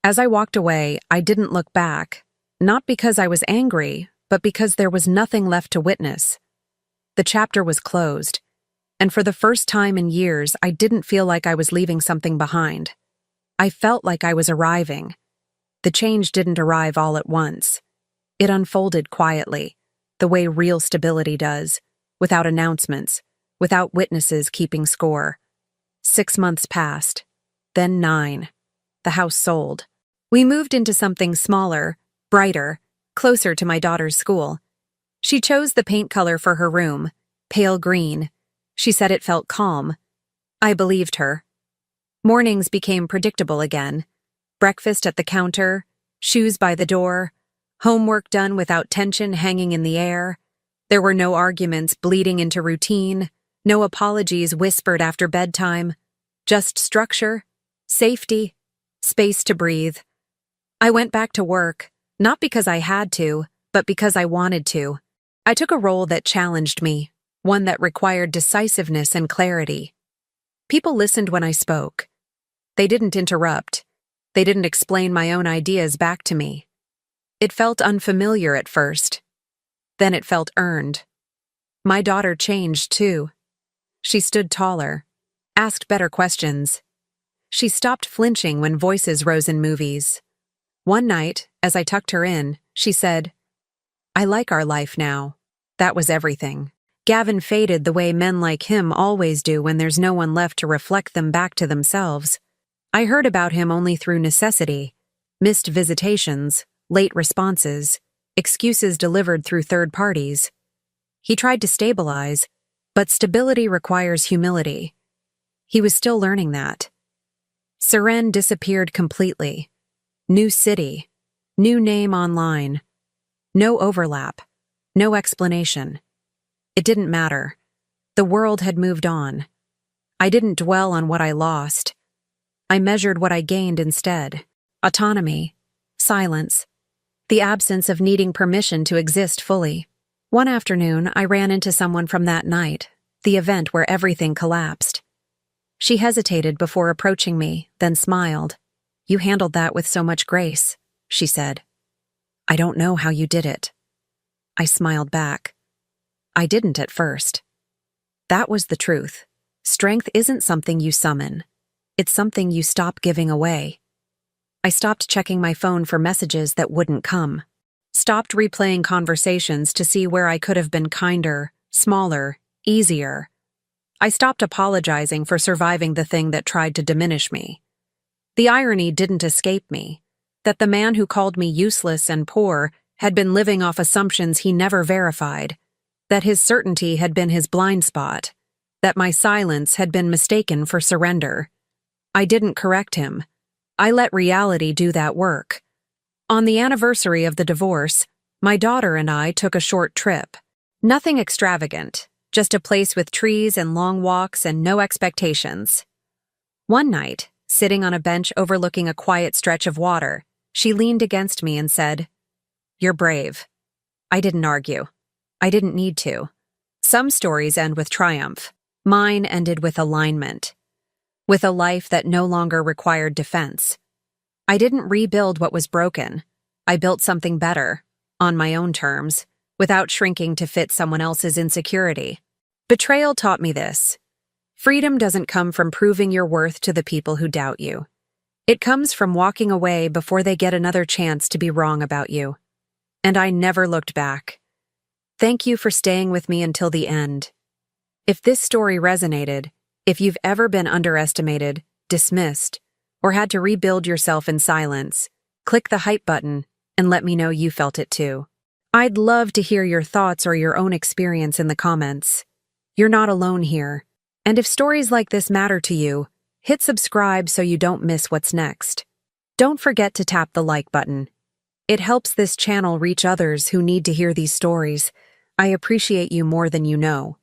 As I walked away, I didn't look back, not because I was angry, but because there was nothing left to witness. The chapter was closed, and for the first time in years, I didn't feel like I was leaving something behind. I felt like I was arriving. The change didn't arrive all at once. It unfolded quietly, the way real stability does, without announcements, without witnesses keeping score. 6 months passed, then 9. The house sold. We moved into something smaller, brighter, closer to my daughter's school. She chose the paint color for her room, pale green. She said it felt calm. I believed her. Mornings became predictable again. Breakfast at the counter, shoes by the door, homework done without tension hanging in the air. There were no arguments bleeding into routine, no apologies whispered after bedtime, just structure, safety, space to breathe. I went back to work, not because I had to, but because I wanted to. I took a role that challenged me, one that required decisiveness and clarity. People listened when I spoke. They didn't interrupt. They didn't explain my own ideas back to me. It felt unfamiliar at first. Then it felt earned. My daughter changed, too. She stood taller, asked better questions. She stopped flinching when voices rose in movies. One night, as I tucked her in, she said, "I like our life now." That was everything. Gavin faded the way men like him always do when there's no one left to reflect them back to themselves. I heard about him only through necessity, missed visitations, late responses, excuses delivered through third parties. He tried to stabilize, but stability requires humility. He was still learning that. Seren disappeared completely. New city, new name online. No overlap, no explanation. It didn't matter. The world had moved on. I didn't dwell on what I lost. I measured what I gained instead. Autonomy, silence, the absence of needing permission to exist fully. One afternoon, I ran into someone from that night, the event where everything collapsed. She hesitated before approaching me, then smiled. "You handled that with so much grace," she said. "I don't know how you did it." I smiled back. I didn't at first. That was the truth. Strength isn't something you summon. It's something you stop giving away. I stopped checking my phone for messages that wouldn't come. Stopped replaying conversations to see where I could have been kinder, smaller, easier. I stopped apologizing for surviving the thing that tried to diminish me. The irony didn't escape me, that the man who called me useless and poor had been living off assumptions he never verified, that his certainty had been his blind spot, that my silence had been mistaken for surrender. I didn't correct him. I let reality do that work. On the anniversary of the divorce, my daughter and I took a short trip. Nothing extravagant, just a place with trees and long walks and no expectations. One night, sitting on a bench overlooking a quiet stretch of water, she leaned against me and said, "You're brave." I didn't argue. I didn't need to. Some stories end with triumph. Mine ended with alignment. With a life that no longer required defense. I didn't rebuild what was broken. I built something better, on my own terms, without shrinking to fit someone else's insecurity. Betrayal taught me this. Freedom doesn't come from proving your worth to the people who doubt you. It comes from walking away before they get another chance to be wrong about you. And I never looked back. Thank you for staying with me until the end. If this story resonated, if you've ever been underestimated, dismissed, or had to rebuild yourself in silence, click the hype button and let me know you felt it too. I'd love to hear your thoughts or your own experience in the comments. You're not alone here. And if stories like this matter to you, hit subscribe so you don't miss what's next. Don't forget to tap the like button. It helps this channel reach others who need to hear these stories. I appreciate you more than you know.